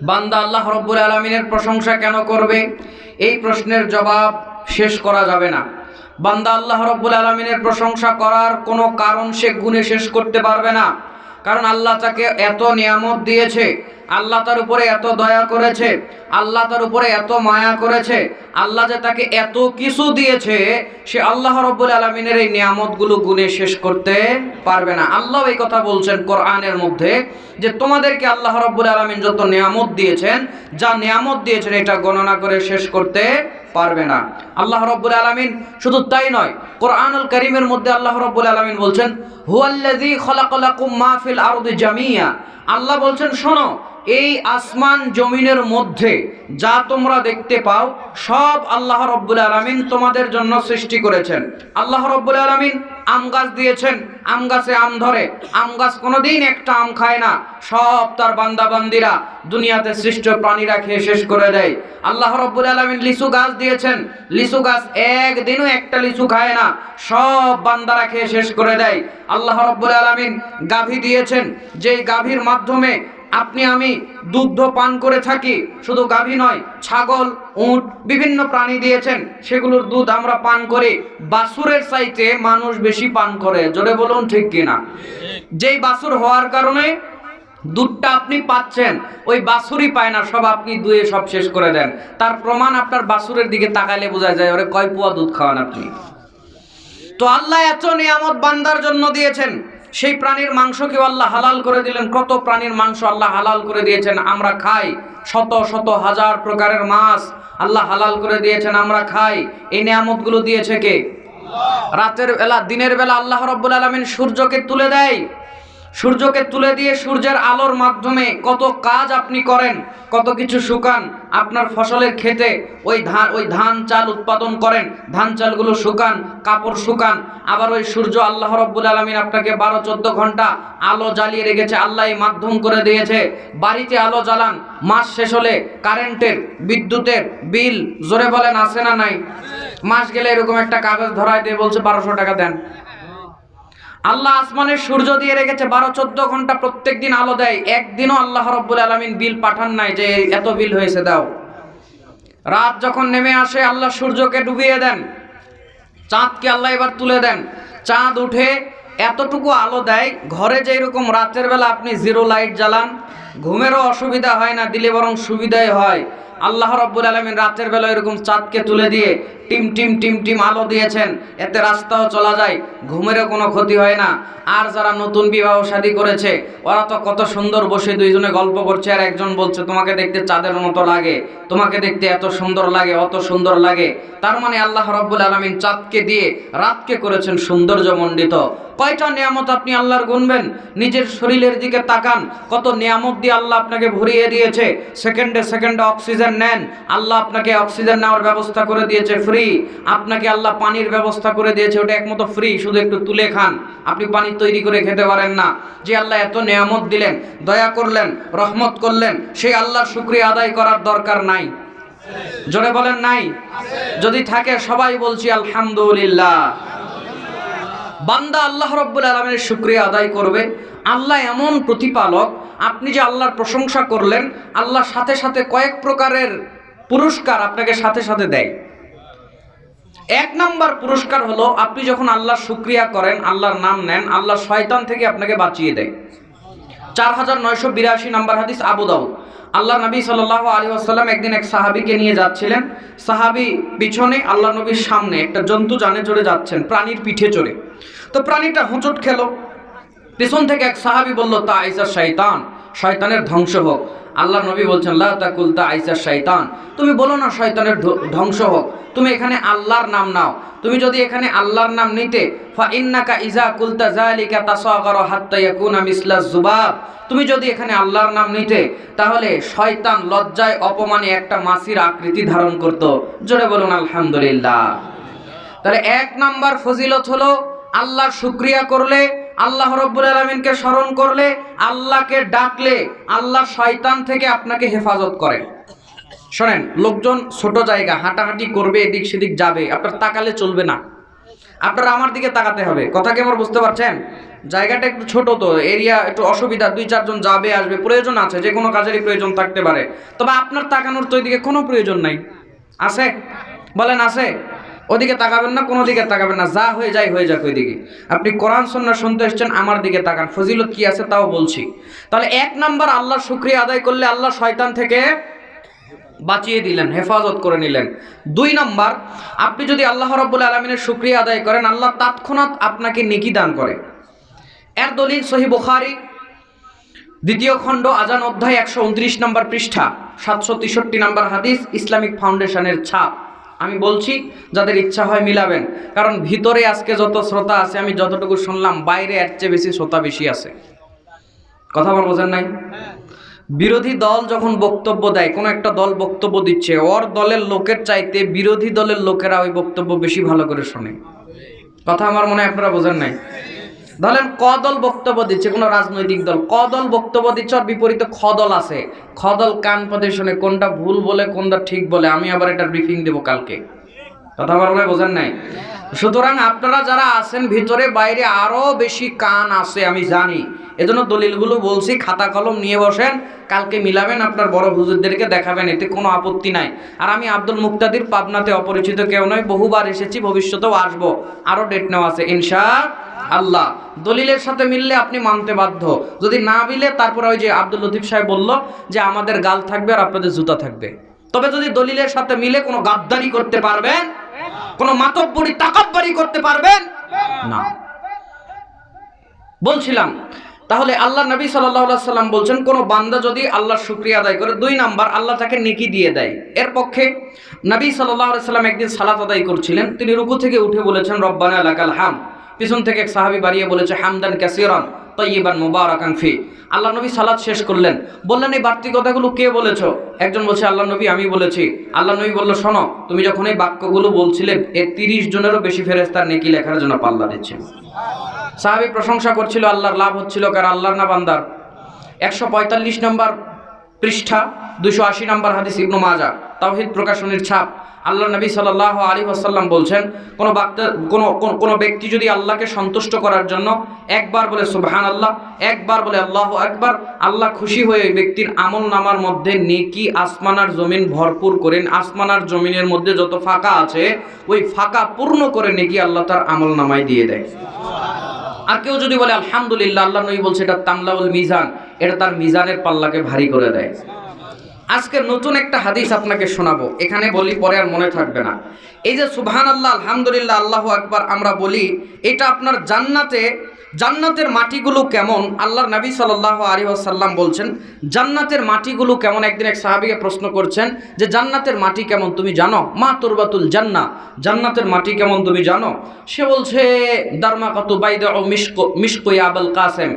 বান্দা আল্লাহ রব্বুল আলামিনের প্রশংসা কেন করবে? এই প্রশ্নের জবাব শেষ করা যাবে না। বান্দা আল্লাহ রব্বুল আলামিনের প্রশংসা করার কোনো কারণ সে গুণে শেষ করতে পারবে না। কারণ আল্লাহ তাকে এত নিয়ামত দিয়েছে, আল্লাহ তার উপরে এত দয়া করেছে, আল্লাহ তার উপরে এত মায়া করেছে, আল্লাহ যে তাকে এত কিছু দিয়েছে, সে আল্লাহ রব্বুল আলামিনের এই নিয়ামতগুলো গুণে শেষ করতে পারবে না। আল্লাহ এই কথা বলছেন কোরআনের মধ্যে যে তোমাদেরকে আল্লাহ রব্বুল আলামিন যত নিয়ামত দিয়েছেন, যা নিয়ামত দিয়েছেন এটা গণনা করে শেষ করতে পারবে না। আল্লাহ রব্বুল আলামিন শুধু তাই নয়, কোরআনুল কারীমের মধ্যে আল্লাহ রব্বুল আলামিন বলছেন হুয়াল্লাযী খালাকালাকুম মা ফিল আরদি জামিয়া। আল্লাহ বলছেন শোনো, এই আসমান জমিনের মধ্যে যা তোমরা দেখতে পাও সব আল্লাহ রব্বুল আলামিন তোমাদের জন্য সৃষ্টি করেছেন। আল্লাহ রব্বুল আলামিন আম গাছ দিয়েছেন, আম গাছে আম ধরে, আম গাছ কোনোদিন একটা আম খায় না, সব তার বান্দা বান্দিরা দুনিয়াতে সৃষ্ট প্রাণীরা খেয়ে শেষ করে দেয়। আল্লাহ রব্বুল আলামিন লিচু গাছ দিয়েছেন, লিচু গাছ একদিনও একটা লিচু খায় না, সব বান্দারা খেয়ে শেষ করে দেয়। আল্লাহ রব্বুল আলামিন গাভী দিয়েছেন, যেই গাভীর মাধ্যমে আপনি আমি দুধ পান করে থাকি। শুধু গাভী নয়, ছাগল, উট, বিভিন্ন প্রাণী দিয়েছেন, সেগুলোর দুধ আমরা পান করি। বাছুরের চাইতে মানুষ বেশি পান করে, জোরে বলুন ঠিক কিনা? যেই বাছুর হওয়ার কারণে দুধটা আপনি পাচ্ছেন, ওই বাছুরই পায় না, সব আপনি দুয়ে সব শেষ করে দেন। তার প্রমাণ আপনার বাছুরের দিকে তাকাইলে বোঝা যায় ওরে কয় পোয়া দুধ খাওয়ান আপনি। তো আল্লাহ এত নিয়ামত বান্দার জন্য দিয়েছেন, সেই প্রাণীর মাংসকেও আল্লাহ হালাল করে দিলেন। কত প্রাণীর মাংস আল্লাহ হালাল করে দিয়েছেন, আমরা খাই। শত শত হাজার প্রকারের মাছ আল্লাহ হালাল করে দিয়েছেন, আমরা খাই। এই নিয়ামতগুলো দিয়েছে কে? রাতের বেলা, দিনের বেলা আল্লাহ রব্বুল আলামিন সূর্যকে তুলে দেয়। সূর্যকে তুলে দিয়ে সূর্যের আলোর মাধ্যমে কত কাজ আপনি করেন, কত কিছু শুকান। আপনার ফসলের ক্ষেতে ওই ধান চাল উৎপাদন করেন, ধান চালগুলো শুকান, কাপড় শুকান। আবার ওই সূর্য আল্লাহ রব্বুল আলামিন আপনাকে 12-14 ঘন্টা আলো জ্বালিয়ে রেখেছে, আল্লাহ মাধ্যম করে দিয়েছে। বাড়িতে আলো জ্বালান, মাস শেষ হলে কারেন্টের, বিদ্যুতের বিল জোরে বলেন আছে না নাই? মাস গেলে এরকম একটা কাগজ ধরায় দিয়ে বলছে 1200 টাকা দেন। আল্লাহ আসমানের সূর্য দিয়ে রেখেছে, 12-14 ঘন্টা প্রত্যেক দিন আলো দেয়। একদিনও আল্লাহ রব্বুল আলামিন বিল পাঠান নাই যে এত বিল হয়েছে দাও। রাত যখন নেমে আসে আল্লাহ সূর্যকে ডুবিয়ে দেন, চাঁদকে আল্লাহ এবার তুলে দেন। চাঁদ উঠে এতটুকু আলো দেয়, ঘরে যেরকম রাতের বেলা আপনি জিরো লাইট জ্বালান, ঘুমেরও অসুবিধা হয় না, দিলে বরং সুবিধাই হয়। আল্লাহ রাব্বুল আলামিন রাতের বেলা এরকম চাঁদকে তুলে দিয়ে টিম টিম টিম টিম আলো দিয়েছেন, এতে রাস্তাও চলা যায়, ঘুমেরও কোনো ক্ষতি হয় না। আর যারা নতুন বিবাহ শাদী করেছে ওরা তো কত সুন্দর বসে দুইজনে গল্প করছে, আর একজন বলছে তোমাকে দেখতে চাঁদের মতো লাগে, তোমাকে দেখতে এত সুন্দর লাগে, অত সুন্দর লাগে। তার মানে আল্লাহ রাব্বুল আলামিন চাঁদকে দিয়ে রাতকে করেছেন সৌন্দর্যমণ্ডিত। কয়টা নিয়ামত আপনি আল্লাহর গুনবেন? নিজের শরীরের দিকে তাকান, কত নিয়ামত দিয়ে আল্লাহ আপনাকে ভরিয়ে দিয়েছে। সেকেন্ডে সেকেন্ডে অক্সিজেন নেন, আল্লাহ আপনাকে অক্সিজেন নেওয়ার ব্যবস্থা করে দিয়েছে ফ্রি। আপনাকে আল্লাহ পানির ব্যবস্থা করে দিয়েছে, ওটা একমতো ফ্রি, শুধু একটু তুলে খান, আপনি পানি তৈরি করে খেতে পারেন না। যে আল্লাহ এত নিয়ামত দিলেন, দয়া করলেন, রহমত করলেন, সেই আল্লাহর শুকরিয়া আদায় করার দরকার নাই? জোরে বলেন নাই? যদি থাকে সবাই বলছি আলহামদুলিল্লাহ। বান্দা আল্লাহ রাব্বুল আলামিনের শুকরিয়া আদায় করবে। আল্লাহ এমন প্রতিপালক, আপনি যে আল্লাহর প্রশংসা করলেন, আল্লাহ সাথে সাথে কয়েক প্রকারের পুরস্কার আপনাকে সাথে সাথে দেয়। 1 নাম্বার পুরস্কার হলো আপনি যখন আল্লাহর শুকরিয়া করেন, আল্লাহর নাম নেন, আল্লাহ শয়তান থেকে আপনাকে বাঁচিয়ে দেয়। 4982 নাম্বার হাদিস, আবু দাউদ। আল্লাহ নবী সাল্লাল্লাহু আলাইহি ওয়াসাল্লাম একদিন এক সাহাবীকে নিয়ে যাচ্ছিলেন। সাহাবী পিছনে, আল্লাহ নবীর সামনে একটা জন্তু জানে চড়ে যাচ্ছেন, প্রাণীর পিঠে চড়ে। তো প্রাণীটা হোঁচট খেলো, পেছন থেকে এক সাহাবী বলল তা আইসা শয়তান, শয়তানের ধ্বংস হোক। আল্লাহ নবী বলছেন লা তাকুল তা আইসা শয়তান, তুমি বলো না শয়তানের ধ্বংস হোক, তুমি এখানে আল্লাহর নাম নাও। তুমি যদি এখানে আল্লাহর নাম নিতে, ফা ইন্নাকা ইজা কুলতা যালিকা তাসাগারা হাত্তা ইয়াকুনা মিসলা যুবাব, তুমি যদি এখানে আল্লাহর নাম নিতে তাহলে শয়তান লজ্জায় অপমানে একটা মাছির আকৃতি ধারণ করত। জোরে বলুন আলহামদুলিল্লাহ। তাহলে 1 নাম্বার ফজিলত হলো আল্লাহর শুকরিয়া করলে, আল্লাহ রাব্বুল আলামিনকে স্মরণ করলে, আল্লাহকে ডাকলে আল্লাহ শয়তান থেকে আপনাকে হেফাজত করেন। শোনেন, লোকজন ছোট জায়গা হাঁটাহাঁটি করবে, এদিক সেদিক যাবে, আপনার তাকালে চলবে না। আপনারা আমার দিকে তাকাতে হবে, কথা কি আমার বুঝতে পারছেন? জায়গাটা একটু ছোট, তো এরিয়া একটু অসুবিধা, 2-4 জন যাবে আসবে, প্রয়োজন আছে, যে কোনো কাজেরই প্রয়োজন থাকতে পারে, তবে আপনার তাকানোর তো ওইদিকে কোনো প্রয়োজন নাই। আছে? বলেন আছে? ওদিকে তাকাবেন না, কোনো দিকে তাকাবেন না, যা হয়ে যায় হয়ে যাক ওইদিকে। আপনি কোরআন সুন্নাহ শুনতে এসেছেন, আমার দিকে তাকান, ফজিলত কি আছে তাও বলছি। তাহলে 1 নাম্বার আল্লাহর শুকরিয়া আদায় করলে আল্লাহ শয়তান থেকে বাঁচিয়ে দিলেন, হেফাজত করে নিলেন। 2 নাম্বার, আপনি যদি আল্লাহ রাব্বুল আলামিনের শুকরিয়া আদায় করেন, আল্লাহ তৎক্ষণাৎ আপনাকে নেকি দান করে। এর দলিল সহিহ বুখারী 2য় খণ্ড আজান অধ্যায় 129 নম্বর পৃষ্ঠা 763 নম্বর হাদিস, ইসলামিক ফাউন্ডেশনের ছাপ। আমি বলছি, যাদের ইচ্ছা হয় মিলাবেন, কারণ ভিতরে আজকে যত শ্রোতা আছে আমি যতটুকু শুনলাম, বাইরে এর চেয়ে বেশি শ্রোতা বেশি আছে। কথা বল, বোঝেন নাই? বিরোধী দল যখন বক্তব্য দেয়, কোনো একটা দল বক্তব্য দিচ্ছে, ওর দলের লোকের চাইতে বিরোধী দলের লোকেরা ওই বক্তব্য বেশি ভালো করে শোনে। কথা আমার মনে হয় আপনারা বোঝেন নাই। ধরেন ক দল বক্তব্য দিচ্ছে, কোনো রাজনৈতিক দল ক দল বক্তব্য দিচ্ছে, আর বিপরীতে খ দল আছে, খ দল কান পাতে শুনে কোনটা ভুল বলে কোনটা ঠিক বলে। আমি আবার এটা ব্রিফিং দেবো কালকে। কথা আমার মনে হয় বোঝেন নাই। সুতরাং আপনারা যারা আছেন ভিতরে বাইরে আরো বেশি কান আছে আমি জানি, এজন্য দলিলগুলো বলছি, খাতা কলম নিয়ে বসেন, কালকে মিলাবেন, আপনার বড় হুজুরদেরকে দেখাবেন, এতে কোনো আপত্তি নাই। আর আমি আব্দুল মুক্তাদির, পাবনাতে অপরিচিত কেউ নয়, বহুবার এসেছি, ভবিষ্যতেও আসবো, আরো ডেট নেওয়া আছে ইনশাআল্লাহ। দলিলের সাথে মিললে আপনি মানতে বাধ্য, যদি না মিলে তারপরে ওই যে আব্দুল লতিফ সাহেব বলল যে আমাদের গাল থাকবে আর আপনাদের জুতা থাকবে। তবে যদি দলিলের সাথে মিলে কোনো গাদ্দারি করতে পারবেন, কোনো মাতব্বরি তাকাব্বরি করতে পারবেন না। বলছিলাম, তাহলে আল্লাহ নবী সাল্লাল্লাহু আলাইহি সাল্লাম বলছেন, কোন বান্দা যদি আল্লাহর শুকরিয়া আদায় করে, 2 নাম্বার আল্লাহ তাকে নেকি দিয়ে দেয়। এর পক্ষে নবী সাল্লাল্লাহু আলাইহি সাল্লাম একদিন সালাত আদায় করছিলেন, তিনি রুকু থেকে উঠে বলেছেন রব্বানা লাকাল হামদ। পিছন থেকে এক সাহাবী বাড়িয়ে বলেছে হামদান কাসীরান তাইয়িবান মুবারাকান ফি। আল্লাহ নবী সালাত শেষ করলেন, বললেন এই বাড়তি কথাগুলো কে বলেছো? একজন বলছে আল্লাহ নবী আমি বলেছি। আল্লাহ নবী বলল, শোনো, তুমি যখন এই বাক্যগুলো বলছিলে এর 30 জনেরও বেশি ফেরেশতার নেকি লেখার জন্য পাল্লা দিচ্ছে। সাহাবী প্রশংসা করছিল, আল্লাহর লাভ হচ্ছিল কার? আল্লাহর না বান্দার? 145 নম্বর পৃষ্ঠা 280 নম্বর হাদিস, ইবনে মাজাহ, তাওহীদ প্রকাশনীর ছাপ। আল্লাহ নবী সাল্লাল্লাহু আলাইহি ওয়াসাল্লাম বলছেন, কোন ব্যক্তি যদি আল্লাহকে সন্তুষ্ট করার জন্য একবার বলে সুবহানাল্লাহ, একবার বলে আল্লাহু আকবার, আল্লাহ খুশি হয়ে ওই ব্যক্তির আমল নামার মধ্যে নেকি আসমান আর জমিন ভরপুর করেন। আসমান আর জমিনের মধ্যে যত ফাঁকা আছে ওই ফাঁকা পূর্ণ করে নেকি আল্লাহ তার আমল নামায় দিয়ে দেয়। আর কেউ যদি বলে আলহামদুলিল্লাহ, আল্লাহ নবী বলছে এটা তামলাউল মিজান, এটা তার মিজানের পাল্লাকে ভারী করে দেয়। আজকে নতুন একটা হাদিস আপনাকে শোনাবো, এখানে বলি পরে আর মনে থাকবে না। এই যে সুবহানাল্লাহ, আলহামদুলিল্লাহ, আল্লাহু আকবার আমরা বলি, এটা আপনার জান্নাতের মাটিগুলো কেমন? আল্লাহর নবী সাল্লাল্লাহু আলাইহি ওয়াসাল্লাম বলছেন জান্নাতের মাটিগুলো কেমন। একদিন এক সাহাবীকে প্রশ্ন করছেন যে জান্নাতের মাটি কেমন তুমি জানো? মা তুরবাতুল জান্নাহ, জান্নাতের মাটি কেমন তুমি জানো? সে বলছে দারমাকাতু বাইদা ও মিশকু ইয়া আবুল কাসেম,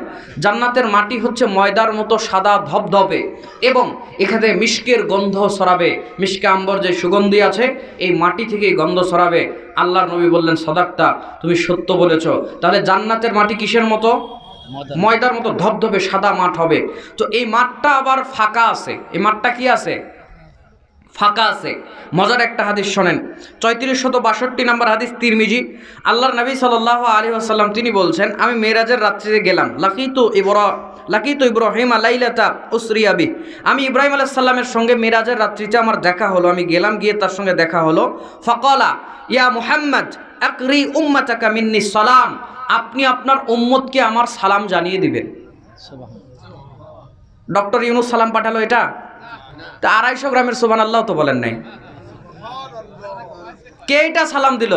জান্নাতের মাটি হচ্ছে ময়দার মতো সাদা ধবধবে এবং এখানে মিশকের গন্ধ ছড়াবে, মিশকে আম্বর যে সুগন্ধি আছে এই মাটি থেকেই গন্ধ ছড়াবে। আল্লাহর নবী বললেন সাদাক্তা, তুমি সত্য বলেছ। তাহলে জান্নাতের মাটি কিসের মতো? ময়দার মতো ধবধবে সাদা মাঠ হবে। তো এই মাঠটা আবার ফাঁকা আছে। এই মাঠটা কি আছে? ফাঁকা আছে। মজার একটা হাদিস শোনেন, 3462 নম্বর হাদিস, তিরমিজি। আল্লাহর নবী সাল্লাল্লাহু আলাইহি ওয়াসাল্লাম তিনি বলছেন, আমি মেরাজের রাত্রিতে গেলাম, লাকিতু ইব্রাহিম লাইলাতা উসরিয়া বি, আমি ইব্রাহিম আলাইহিস সালামের সঙ্গে মেরাজের রাত্রিতে আমার দেখা হলো। আমি গেলাম, গিয়ে তার সঙ্গে দেখা হলো। ফাকালা ইয়া মুহাম্মদ আকরি উম্মাতাকা মিন্নি সালাম, আপনি আপনার উম্মতকে আমার সালাম জানিয়ে দিবেন। ডক্টর ইউনুস সালাম পাঠালো এটা? তা 250 গ্রামের সুবহানাল্লাহ তো বলেন নাই। কে এটা সালাম দিল?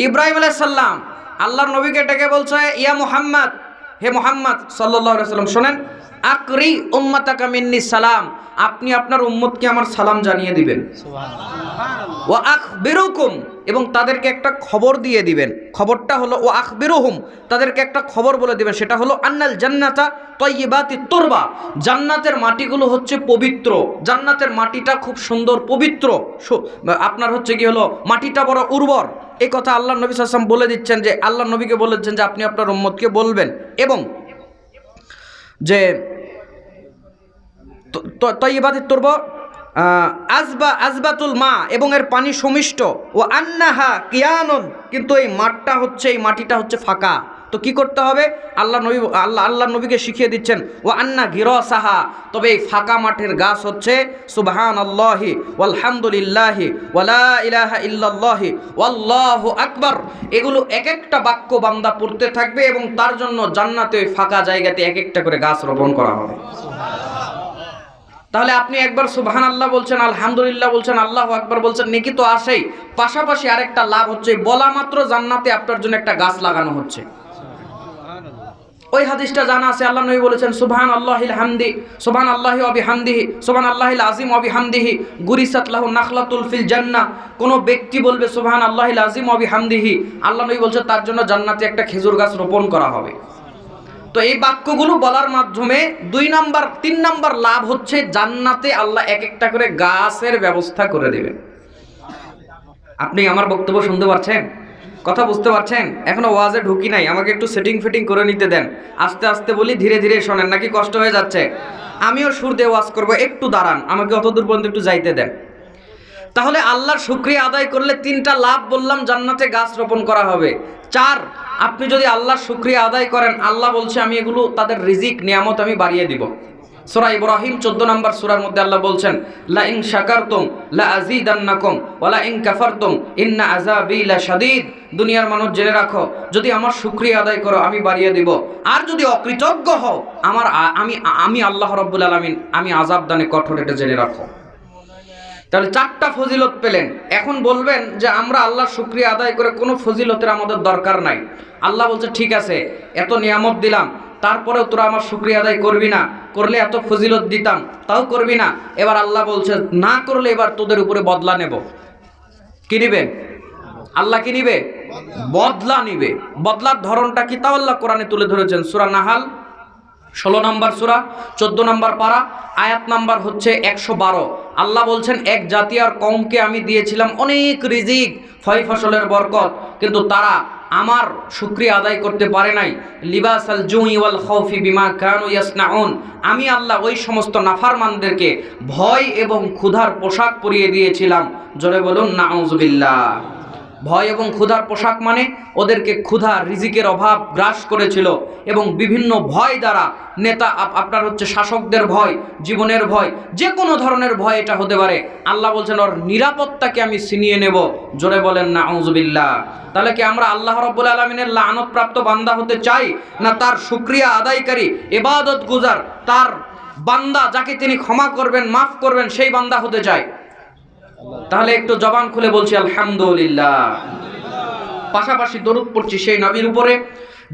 ইব্রাহিম আলাইহিস সালাম। আল্লাহর নবীকে ডেকে বলছে ইয়া মুহাম্মদ, হে মুহাম্মদ সাল্লাল্লাহু আলাইহি ওয়াসাল্লাম শোনেন, আকরি উম্মাতাকা মিন্নি সালাম, আপনি আপনার উম্মতকে আমার সালাম জানিয়ে দিবেন। সুবহানাল্লাহ। ওয়া আখবিরুকুম, এবং তাদেরকে একটা খবর দিয়ে দিবেন। খবরটা হলো ওয়া আখবিরুহুম, তাদেরকে একটা খবর বলে দিবেন, সেটা হলো আন্নাল জান্নাতা তাইয়্যিবাতিত তুরবা, জান্নাতের মাটিগুলো হচ্ছে পবিত্র। জান্নাতের মাটিটা খুব সুন্দর পবিত্র, আপনার হচ্ছে কি হলো মাটিটা বড় উর্বর। এই কথা আল্লাহ নবী সাল্লাল্লাহু আলাইহি ওয়াসাল্লাম বলে দিচ্ছেন, যে আল্লাহ নবীকে বলেছেন যে আপনি আপনার উম্মতকে বলবেন। এবং যে তাইয়্যিবাতিত তুরবা আজবাতুল মা, এবং এর পানি সমিষ্ট, ও আন্নাহা কিয়ানুন, কিন্তু এই মাটিটা হচ্ছে ফাঁকা। তো কি করতে হবে? আল্লাহ নবীকে শিখিয়ে দিচ্ছেন, ও আন্না গিরসাহা, তবে এই ফাঁকা মাঠের গাছ হচ্ছে সুবহানাল্লাহি ওয়ালহামদুলিল্লাহি ওয়ালা ইলাহা ইল্লাল্লাহি ওয়াল্লাহু আকবার। এগুলো এক একটা বাক্য বান্দা পড়তে থাকবে এবং তার জন্য জান্নাতে ওই ফাঁকা জায়গাতে এক একটা করে গাছ রোপণ করা হবে। তাহলে আপনি একবার সুবহানাল্লাহ বলছেন, আলহামদুলিল্লাহ বলছেন, আল্লাহু আকবার বলছেন, নেকি তো আসেই, পাশাপাশি আরেকটা লাভ হচ্ছে, বলা মাত্র জান্নাতে আপনার জন্য একটা গাছ লাগানো হচ্ছে। ওই হাদিসটা জানা আছে, আল্লাহ নবী বলেছেন সুবহানাল্লাহিল হামদি, সুবহানাল্লাহি ওয়া বিহামদিহি, সুবহানাল্লাহিল আযীম ওয়া বিহামদিহি গুরিসাত লাহু নাখলাতুল ফিল জান্নাহ। কোন ব্যক্তি বলবে সুবহানাল্লাহিল আযীম ওয়া বিহামদিহি, আল্লাহ নবী বলছেন তার জন্য জান্নাতে একটা খেজুর গাছ রোপণ করা হবে। তো এই বাক্যগুলো বলার মাধ্যমে 3 নাম্বার লাভ হচ্ছে, জান্নাতে আল্লাহ এক একটা করে গাছের ব্যবস্থা করে দেবেন। আপনি আমার বক্তব্য শুনতে পাচ্ছেন? কথা বুঝতে পারছেন? এখনো ওয়াজে ঢুকি নাই, আমাকে একটু সেটিং ফিটিং করে নিতে দেন। আস্তে আস্তে বলি, ধীরে ধীরে শোনেন, নাকি কষ্ট হয়ে যাচ্ছে? আমিও সুর দিয়ে ওয়াজ করবো, একটু দাঁড়ান, আমাকে অত দূর পর্যন্ত একটু যাইতে দেন। তাহলে আল্লাহর শুকরিয়া আদায় করলে 3টা লাভ বললাম, জান্নাতে গাছ রোপণ করা হবে। 4, আপনি যদি আল্লাহর শুকরিয়া আদায় করেন, আল্লাহ বলছে আমি এগুলো তাদের রিজিক নিয়ামত আমি বাড়িয়ে দিব। সূরা ইব্রাহিম 14 নম্বর সূরার মধ্যে আল্লাহ বলছেন, লা ইন শাকারতুম লা আযীদান্নাকুম ওয়া লা ইন কাফারতুম ইন্না আযাবি লাশাদীদ। দুনিয়ার মানুষ জেনে রাখো, যদি আমার শুকরিয়া আদায় করো আমি বাড়িয়ে দিব, আর যদি অকৃতজ্ঞ হও আমি আল্লাহ রাব্বুল আলামিন আমি আযাব দানে কঠোর, এটা জেনে রাখো। তাহলে 4টা ফজিলত পেলেন। এখন বলবেন যে আমরা আল্লাহর শুকরিয়া আদায় করে কোনো ফজিলতের আমাদের দরকার নাই। আল্লাহ বলছে ঠিক আছে, এত নিয়ামত দিলাম, তারপরেও তোরা আমার শুকরিয়া আদায় করবি না, করলে এত ফজিলত দিতাম তাও করবি না। এবার আল্লাহ বলছে না করলে এবার তোদের উপরে বদলা নেব। কি নিবে? আল্লাহ কি নিবে? বদলা নিবে। বদলার ধরনটা কি তাও আল্লাহ কোরআনে তুলে ধরেছেন। সূরা নাহাল 16 নম্বর সূরা 14 নম্বর পারা, আয়াত নাম্বার হচ্ছে 112। আল্লাহ বলছেন, এক জাতি আর কওমকে আমি দিয়েছিলাম অনেক রিজিক, ফল ফসলের বরকত, কিন্তু তারা আমার শুকরিয়া আদায় করতে পারে নাই। লিবাসাল জুই ওয়াল খাউফি বিমা কানু ইয়াসনাউন। আমি আল্লাহ ওই সমস্ত নাফরমানদেরকে ভয় এবং ক্ষুধার পোশাক পরিয়ে দিয়েছিলাম। জোরে বলুন নাউজুবিল্লাহ। ভয় এবং ক্ষুধার পোশাক মানে ওদেরকে ক্ষুধা, রিজিকের অভাব গ্রাস করেছিল, এবং বিভিন্ন ভয় দ্বারা নেতা আপনার হচ্ছে শাসকদের ভয়, জীবনের ভয়, যে কোনো ধরনের ভয় এটা হতে পারে। আল্লাহ বলছেন ওর নিরাপত্তাকে আমি ছিনিয়ে নেব। জোরে বলেন নাউজুবিল্লাহ। তাহলে কি আমরা আল্লাহ রাব্বুল আলামিনের লানত-প্রাপ্ত বান্দা হতে চাই, না তার শুকরিয়া আদায়কারী, ইবাদত গুজার, তার বান্দা যাকে তিনি ক্ষমা করবেন, মাফ করবেন, সেই বান্দা হতে চাই? তাহলে একটু জবান খুলে বলছি আলহামদুলিল্লাহ। পাশাপাশি দরুদ পড়ছি সেই নবীর উপরে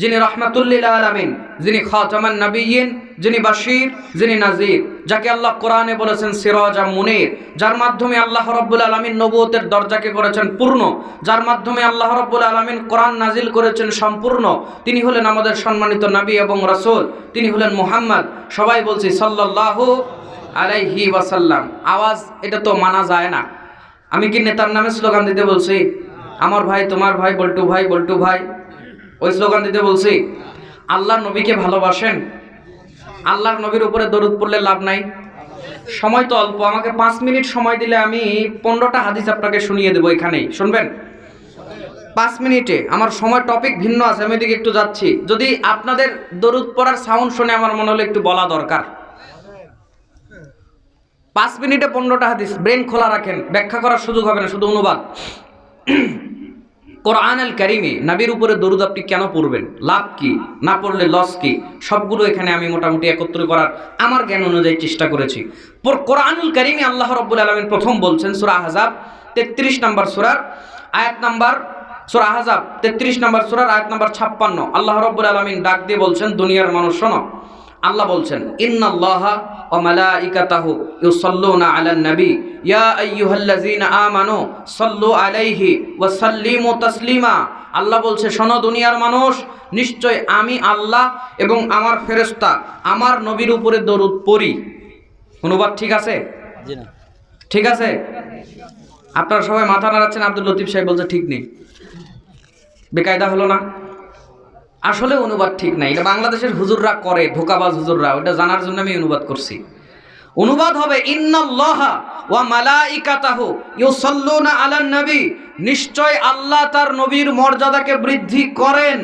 যিনি রাহমাতুল আলামিন, যিনি খাতামান নবিয়্যিন, যিনি বাশীর, যিনি নাযীর, যাকে আল্লাহ কোরআনে বলেছেন সিরাজাম মুনীর, যার মাধ্যমে আল্লাহ রাব্বুল আলামিন নবুয়তের দরজাকে করেছেন পূর্ণ, যার মাধ্যমে আল্লাহ রাব্বুল আলামিন কোরআন নাজিল করেছেন সম্পূর্ণ। তিনি হলেন আমাদের সম্মানিত নবী এবং রাসূল, তিনি হলেন মুহাম্মদ। সবাই বলছি সাল্লাল্লাহু আলাইহি ওয়াসাল্লাম। আওয়াজ এটা তো মানা যায় না। আমি কি নেতার নামে স্লোগান দিতে বলছি? আমার ভাই, তোমার ভাই, বল্টু ভাই, বল্টু ভাই, ওই স্লোগান দিতে বলছি? আল্লাহর নবীকে ভালোবাসেন? আল্লাহর নবীর উপরে দরুদ পড়লে লাভ নাই? সময় তো অল্প, আমাকে 5 মিনিট সময় দিলে আমি 15টা হাদিস আপনাকে শুনিয়ে দেবো। এখানেই শুনবেন 5 মিনিটে। আমার সময় টপিক ভিন্ন আছে, আমি এদিকে একটু যাচ্ছি। যদি আপনাদের দরুদ পড়ার সাউন্ড শুনে আমার মনে হলো একটু বলা দরকার। 5 মিনিটে 15টা হাদিস, ব্রেন খোলা রাখেন, ব্যাখ্যা করার সুযোগ হবে না, শুধু অনুবাদ। কোরআনুল কারীমে নবীর উপরে দরুদ আপনি কেন পড়বেন, লাভ কি, না পড়লে লস কি, সবগুলো এখানে আমি মোটামুটি একত্র করার আমার জ্ঞান অনুযায়ী চেষ্টা করেছি। কোরআনুল কারীমে আল্লাহ রাব্বুল আলামিন প্রথম বলছেন সূরা আহজাব 33 নম্বর সূরার আয়াত নাম্বার, সূরা আহজাব 33 নম্বর সূরার আয়াত নাম্বার 56। আল্লাহ রাব্বুল আলামিন ডাক দিয়ে বলছেন, দুনিয়ার মানুষ শোনো। আল্লাহ বলছেন, ইন্নাল্লাহা ওয়া মালাইকাতাহু ইউসাল্লুনা আলান নবী ইয়া আইয়ুহাল্লাযীনা আমানু সাল্লু আলাইহি ওয়া সাল্লিমু তাসলিমা। আল্লাহ বলছে, শোনো দুনিয়ার মানুষ, নিশ্চয় আমি আল্লাহ এবং আমার ফেরেশতা আমার নবীর উপরে দরুদ পড়ি। অনুবাদ ঠিক আছে? জি না। ঠিক আছে? আপনারা সবাই মাথা নাড়াচ্ছেন। আব্দুল লতিফ সাহেব বলছে ঠিক নেই। বেকায়দা হলো না? আসলে অনুবাদ ঠিক নাই, এটা বাংলাদেশের হুজুররা করে, ধোকাবাজ হুজুররা, ওটা জানার জন্য আমি অনুবাদ করছি। অনুবাদ হবে ইন্নাল্লাহা ওয়া মালাইকাতাহু ইউসাল্লুনা আলান নবী, নিশ্চয় আল্লাহ তার নবীর মর্যাদাকে বৃদ্ধি করেন,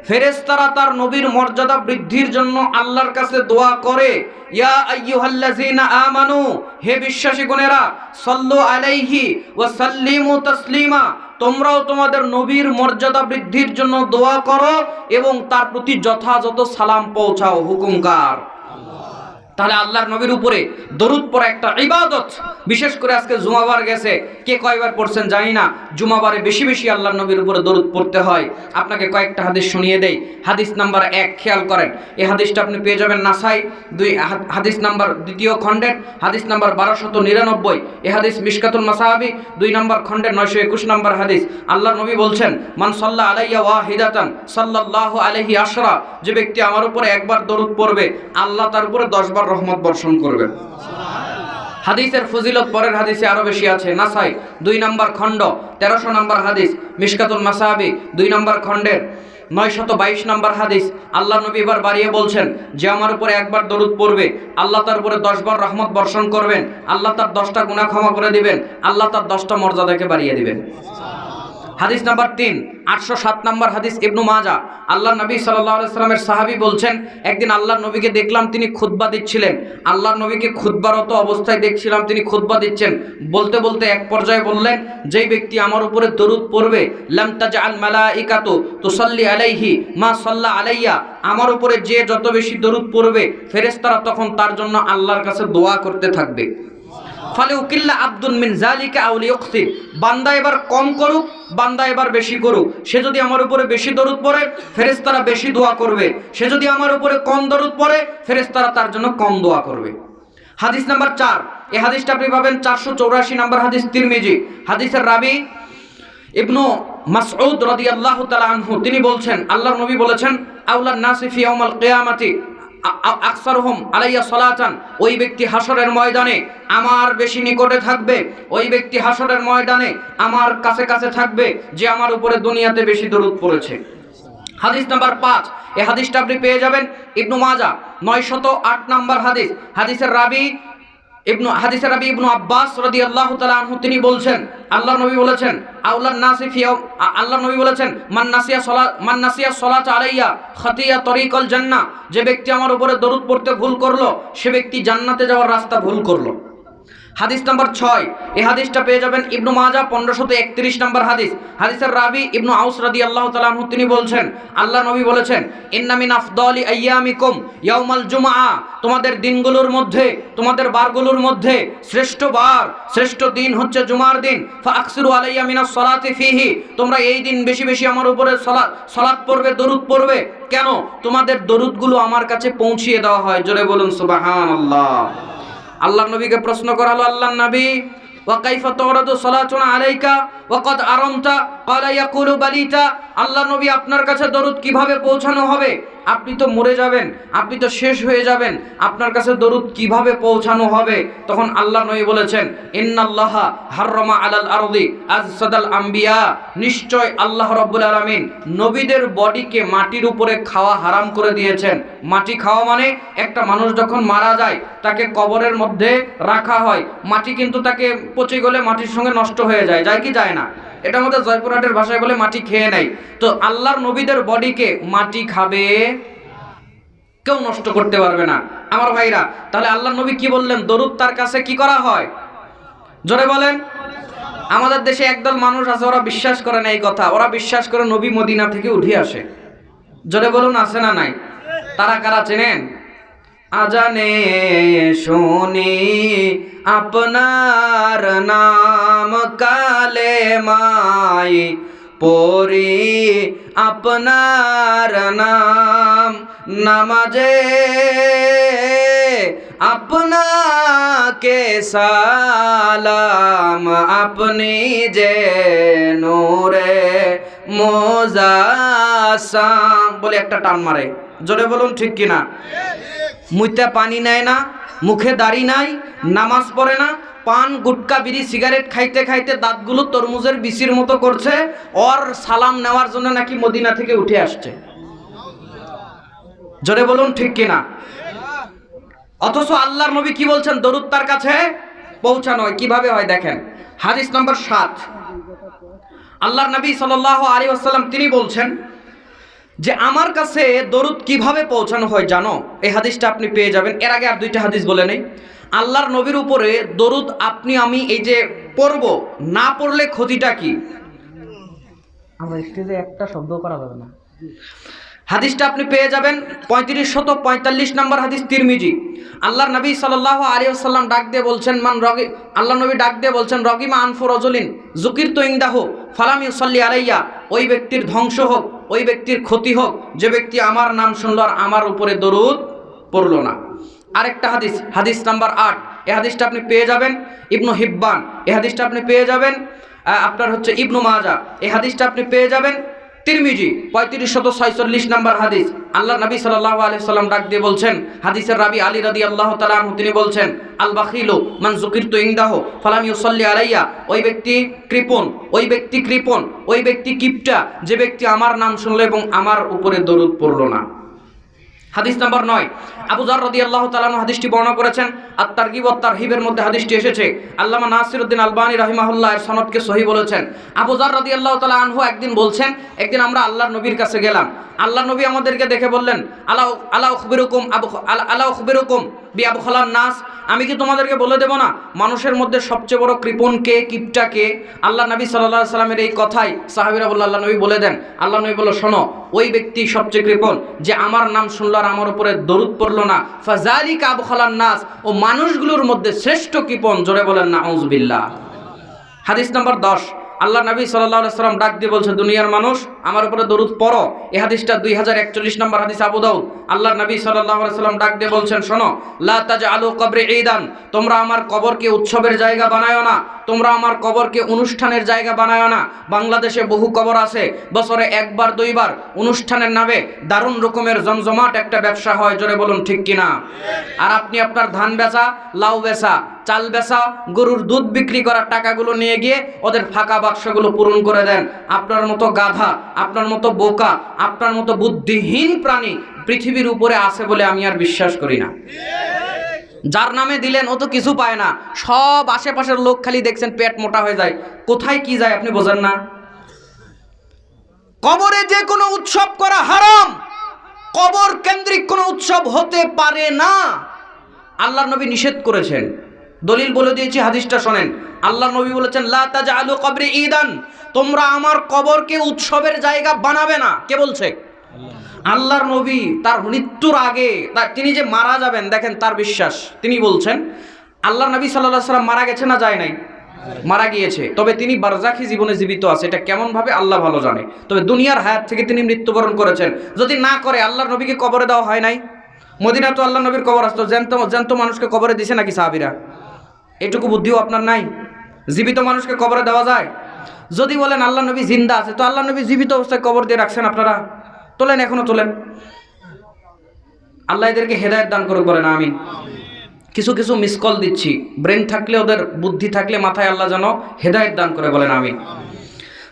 ফেরেশতারা তার নবীর মর্যাদা বৃদ্ধির জন্য আল্লাহর কাছে দোয়া করে। ইয়া আইয়ুহাল্লাযীনা আমানু, হে বিশ্বাসীগণেরা, সাল্লু আলাইহি ওয়া সাল্লিমু তাসলিমা, তোমরাও তোমাদের নবীর মর্যাদা বৃদ্ধির জন্য দোয়া করো এবং তার প্রতি যথাযথ সালাম পৌঁছাও। হুকুমকার তাহলে আল্লাহর নবীর উপরে দরুদ পড়া একটা ইবাদত। বিশেষ করে আজকে জুমাবার গেছে, কে কয়বার পড়ছেন জানি না, জুমাবারে বেশি বেশি আল্লাহর নবীর উপরে দরুদ পড়তে হয়। আপনাকে কয়েকটা হাদিস শুনিয়ে দেই। হাদিস নাম্বার 1 খেয়াল করেন, এই হাদিসটা আপনি পেয়ে যাবেন নাসাই হাদিস নাম্বার 2 খণ্ডের হাদিস নাম্বার 1299। এই হাদিস মিশকাতুল মাসাহাবি 2 নম্বর খণ্ডের 921 নম্বর হাদিস। আল্লাহর নবী বলছেন, মান সাল্লা আলাইয়া ওয়াহিদাতান সাল্লাল্লাহু আলাইহি আশরা, যে ব্যক্তি আমার উপরে একবার দরুদ পড়বে আল্লাহ তার উপরে 10 বার রহমত বর্ষণ করবেন। হাদিসের ফজিলত পরের হাদিসে আরো বেশি আছে। নাসাই 2 নম্বর খণ্ড 1300 নম্বর হাদিস, মিশকাতুল মাসাহাবি 2 নম্বর খণ্ডের 922 নম্বর হাদিস। আল্লাহ নবী এবার বাড়িয়ে বলছেন, যে আমার উপরে একবার দরুদ পড়বে আল্লাহ তার উপরে 10 বার রহমত বর্ষণ করবেন, আল্লাহ তার 10টা গুনাহ ক্ষমা করে দিবেন, আল্লাহ তার 10টা মর্যাদাকে বাড়িয়ে দিবেন। হাদিস নাম্বার 3 807 নম্বর হাদিস, ইবনু মাজাহ। আল্লাহ নবী সাল্লাল্লাহু আলাইহি সাল্লামের সাহাবী বলছেন, একদিন আল্লাহর নবীকে দেখলাম তিনি খুতবা দিচ্ছিলেন। আল্লাহর নবীকে খুতবারত অবস্থায় দেখছিলাম তিনি খুতবা দিচ্ছেন। বলতে বলতে এক পর্যায়ে বললেন, যেই ব্যক্তি আমার উপরে দরুদ পড়বে, লাম তাজআল মালাইকাতু তুসাল্লি আলাইহি মা সাল্লা আলাইয়া, আমার উপরে যে যত বেশি দরুদ পড়বে ফেরেশতারা তখন তার জন্য আল্লাহর কাছে দোয়া করতে থাকবে। ফালে উকিল্লা আব্দুল মিন জালিকা আও লিয়ুকসির, বান্দা এবার কম করুক, বান্দা এবার বেশি করুক। সে যদি আমার উপরে বেশি দরুদ পড়ে ফেরেশতারা বেশি দোয়া করবে, সে যদি আমার উপরে কম দরুদ পড়ে ফেরেশতারা তার জন্য কম দোয়া করবে। হাদিস নাম্বার 4, এই হাদিসটা আপনি পাবেন 484 নম্বর হাদিস, তিরমিজি। হাদিসের রাবি ইবনু মাসউদ রাদিয়াল্লাহু তাআলা আনহু, তিনি বলছেন, আল্লাহর নবী বলেছেন, আউলান নাসি ফি ইয়াউমাল কিয়ামাতি আকসারুহুম আলাইয়া সালাতান, ওই ব্যক্তি হাসরের ময়দানে আমার বেশি নিকটে থাকবে, ওই ব্যক্তি হাসরের ময়দানে আমার কাছে কাছে থাকবে যে আমার উপরে দুনিয়াতে বেশি দরুদ পড়েছে। হাদিস নাম্বার 5, এই হাদিসটা আপনি পেয়ে যাবেন ইবনু মাজাহ 908 নম্বর হাদিস। হাদিসের রাবি ইবনু আব্বাস রাদিয়াল্লাহু তাআলা আনহু, তিনি বলছেন, আল্লাহর নবী বলেছেন, আউলান নাসি ফি, আল্লাহর নবী বলেছেন, মান নাসিয়া সালাত আলাইয়া খাতিয়া তরিকাল জান্নাহ, যে ব্যক্তি আমার উপরে দরুদ পড়তে ভুল করলো সে ব্যক্তি জান্নাতে যাওয়ার রাস্তা ভুল করলো। হাদিস নাম্বার 6, এই হাদিসটা পেয়ে যাবেন ইবনু মাজাহ 1531 নম্বর হাদিস। হাদিসের রাবি ইবনু আউস রাদিয়াল্লাহু তাআলা আনহু, তিনি বলছেন, আল্লাহ নবী বলেছেন, ইন্না মিন আফদালি আইয়ামিকুম ইয়াউমাল জুমআ, তোমাদের দিনগুলোর মধ্যে, তোমাদের বারগুলোর মধ্যে শ্রেষ্ঠ বার, শ্রেষ্ঠ দিন হচ্ছে জুমার দিন। ফাআকসিরু আলাইয়া মিনাস সালাতি ফিহি, তোমরা এই দিন বেশি বেশি আমার উপরে সালাত পড়বে, দরুদ পড়বে। কেন? তোমাদের দরুদগুলো আমার কাছে পৌঁছিয়ে দেওয়া হয়। জোরে বলুন সুবহানাল্লাহ। আল্লাহর নবীকে প্রশ্ন করা হলো, আল্লাহর নবী, ওয়া কাইফা তুরাদু সালাতুনা আলাইকা ওয়া ক্বাদ আরামতা, ক্বালা ইয়াকুলু বালিতা, আল্লাহর নবী আপনার কাছে দরুদ কিভাবে পৌঁছানো হবে? আপনি তো মরে যাবেন, আপনি তো শেষ হয়ে যাবেন, আপনার কাছে দরুদ কিভাবে পৌঁছানো হবে? তখন আল্লাহর নবী বলেছেন, ইন্নাল্লাহা হাররামা আলাল আরদি আজসাদাল আম্বিয়া, নিশ্চয় আল্লাহ রাব্বুল আলামিন নবীদের বডিকে মাটির উপরে খাওয়া হারাম করে দিয়েছেন। মাটি খাওয়া মানে, একটা মানুষ যখন মারা যায় তাকে কবরের মধ্যে রাখা হয়, মাটি কিন্তু তাকে পচে গেলে মাটির সঙ্গে নষ্ট হয়ে যায়, যায় কি যায় না? এটা আমাদের জয়পুরহাটের ভাষায় বলে মাটি খেয়ে নেয়। তো আল্লাহর নবীদের বডিকে মাটি খাবে, কেউ নষ্ট করতে পারবে না। আমার ভাইরা, তাহলে আল্লাহর নবী কি বললেন? দরুদ তার কাছে কি করা হয়? জোরে বলেন। আমাদের দেশে একদল মানুষ আছে, ওরা বিশ্বাস করে না এই কথা, ওরা বিশ্বাস করে নবী মদিনা থেকে উঠে আসে। জোরে বলুন, আছে না নাই? তারা কারা চেনেন? আজানে শুনি আপনার নাম, কালেমায় পড়ি আপনার নাম, নামাজে আপনাকে সালাম, আপনি যে নূরে মোজাসাম, বলে একটা টান মারে। জোরে বলুন ঠিক কিনা? মুইতে পানি নেয় না, মুখে দাড়ি নাই, নামাজ পড়ে না, পান গুটকা বিড়ি সিগারেট খাইতে খাইতে দাঁতগুলো তরমুজের বিচির মতো করছে, ওর সালাম নেওয়ার জন্য নাকি মদিনা থেকে উঠে আসছে। জোরে বলুন ঠিক কিনা? অথচ আল্লাহর নবী কি বলছেন? দরুদ তার কাছে পৌঁছানো হয়। কিভাবে হয় দেখেন, হাদিস নম্বর 7। আল্লাহর নবী সাল্লাল্লাহু আলাইহি ওয়াসাল্লাম তিনি বলছেন যে আমার কাছে দরুদ কিভাবে পৌঁছানো হয় জানো? এই হাদিসটা আপনি পেয়ে যাবেন। এর আগে আর দুইটা হাদিস বলে নেই। আল্লাহর নবীর উপরে দরুদ আপনি আমি এই যে পড়ব, না পড়লে ক্ষতিটা কি? আমরা স্টেজে একটা শব্দ করা যাবে না। হাদিসটা আপনি পেয়ে যাবেন 3545 নম্বর হাদিস, তিরমিজি। আল্লাহর নবী সাল্লাল্লাহু আলাইহি ওয়াসাল্লাম ডাক দিয়ে বলছেন, আল্লাহর নবী ডাক দিয়ে বলছেন, রগিমা আনফু রাজুলিন যুকিরতু ইনদাহু ফালাম ইউসাল্লি আলাইয়া। ওই ব্যক্তির ধ্বংস হোক, ওই ব্যক্তির ক্ষতি হোক যে ব্যক্তি আমার নাম শুনল আর আমার উপরে দরুদ পড়ল না। আরেকটা হাদিস, হাদিস নাম্বার 8। এই হাদিসটা আপনি পেয়ে যাবেন ইবনু হিব্বান। এই হাদিসটা আপনি পেয়ে যাবেন আপনার হচ্ছে ইবনু মাজা। এই হাদিসটা আপনি পেয়ে যাবেন তিরমিজি 3546 নম্বর হাদিস। আল্লাহ নবী সাল্লাল্লাহু আলাইহি ওয়াসাল্লাম ডাক দিয়ে বলছেন, হাদিসের রাবি আলী রাদিয়াল্লাহু তাআলা আনহু তিনি বলছেন, আল বাখিলু মান যুকিরতু ইনদাহু ফালাম ইউসাল্লি আলাইয়া। ওই ব্যক্তি কৃপণ, ওই ব্যক্তি কৃপণ, ওই ব্যক্তি কিপটা যে ব্যক্তি আমার নাম শুনলো এবং আমার উপরে দরুদ পড়লো না। হাদিস নাম্বার 9। আবু যর রাদিয়াল্লাহু তাআলা আনহু হাদিসটি বর্ণনা করেছেন। আত-তারগিব ওয়াত তারহিবের মধ্যে হাদিসটি এসেছে। আল্লামা নাসিরউদ্দিন আলবানী রাহিমাহুল্লাহ এর সনদকে সহিহ বলেছেন। আবু যর রাদিয়াল্লাহু তাআলা আনহু একদিন বলছেন, একদিন আমরা আল্লাহর নবীর কাছে গেলাম। আল্লাহর নবী আমাদেরকে দেখে বললেন, আলা উখবিরুকুম বিআবখালান নাস। আমি কি তোমাদেরকে বলে দেব না মানুষের মধ্যে সবচেয়ে বড় কৃপণ কে, কিপটা কে? আল্লাহ নবী সাল্লাল্লাহু আলাইহি সাল্লামের এই কথাই সাহাবীরা বলল, আল্লাহ নবী বলে দেন। আল্লাহ নবী বলল, শোনো, ওই ব্যক্তি সবচেয়ে কৃপণ যে আমার নাম শুনল আর আমার উপরে দরুদ পড়ল না। ফাযালিকা আবখালান নাস, ও মানুষগুলোর মধ্যে শ্রেষ্ঠ কৃপণ। জোরে বলেন নাউযুবিল্লাহ। হাদিস নাম্বার 10। আল্লাহ নবী সাল্লাল্লাহু আলাইহি সাল্লাম ডাক দিয়ে বলছে, দুনিয়ার মানুষ আমার উপরে দরুদ পড়ো। এই হাদিসটা 2041 নম্বর হাদিস, আবু দাউদ। আল্লাহ নবী সাল্লাল্লাহু আলাইহি সাল্লাম ডাক দিয়ে বলছেন, শোনো, লা তাজআলু কবরি ঈদান, তোমরা আমার কবরকে উৎসবের জায়গা বানায়ো না, তোমরা আমার কবরকে অনুষ্ঠানের জায়গা বানায়ো না। বাংলাদেশে বহু কবর আছে, বছরে একবার দুইবার অনুষ্ঠানের নামে দারুণ রকমের জমজমাট একটা ব্যবসা হয়। জোরে বলুন ঠিক কিনা? আর আপনি আপনার ধান বেচা, লাউ বেচা, চাল বেচা, গরুর দুধ বিক্রি করার টাকাগুলো নিয়ে গিয়ে ওদের ফাঁকা বাক্সগুলো পূরণ করে দেন। আপনার মতো গাধা, আপনার মতো বোকা, আপনার মতো বুদ্ধিহীন প্রাণী পৃথিবীর উপরে আছে বলে আমি আর বিশ্বাস করি না। যার নামে দিলেন ও তো কিছু পায় না, সব আশেপাশের লোক খালি দেখছেন পেট মোটা হয়ে যায়। কোথায় কি যায় আপনি বোঝেন না। কবরে যে কোনো উৎসব করা হারাম, কবর কেন্দ্রিক কোনো উৎসব হতে পারে না। আল্লাহর নবী নিষেধ করেছেন, দলিল বলে দিয়েছি, হাদিসটা শোনেন। আল্লাহ নবী বলেছেন, লা তাজআলু কবরি ঈদান, তোমরা আমার কবরকে উৎসবের জায়গা বানাবে না। কে বলছে? আল্লাহর নবী তার মৃত্যুর আগে, তিনি যে মারা যাবেন, দেখেন তার বিশ্বাস। তিনি বলছেন, আল্লাহর নবী সাল্লাল্লাহু আলাইহি ওয়াসাল্লাম মারা গেছে না যায় নাই? মারা গিয়েছে, তবে তিনি বারজাখী জীবনে জীবিত আছে। এটা কেমন ভাবে আল্লাহ ভালো জানে। তবে দুনিয়ার হায়াত থেকে তিনি মৃত্যুবরণ করেছেন। যদি না করে, আল্লাহর নবীকে কবরে দেওয়া হয় নাই? মদিনা তো আল্লাহর নবীর কবর আসতো, জ্যান্ত মানুষকে কবরে দিছে নাকি সাহাবীরা? এটুকু বুদ্ধিও আপনার নাই? জীবিত মানুষকে কবরে দেওয়া যায়? যদি বলেন আল্লাহ নবী জিন্দা আছে, তো আল্লাহ নবী জীবিত অবস্থায় কবর দিয়ে রাখছেন আপনারা? তোলেন, এখনো তোলেন। আল্লাহ এদেরকে হেদায়েত দান করুক, বলেন আমিন। কিছু কিছু মিস কল দিচ্ছি, ব্রেন থাকলে, ওদের বুদ্ধি থাকলে মাথায় আল্লাহ যেন হেদায়েত দান করে, বলেন আমিন।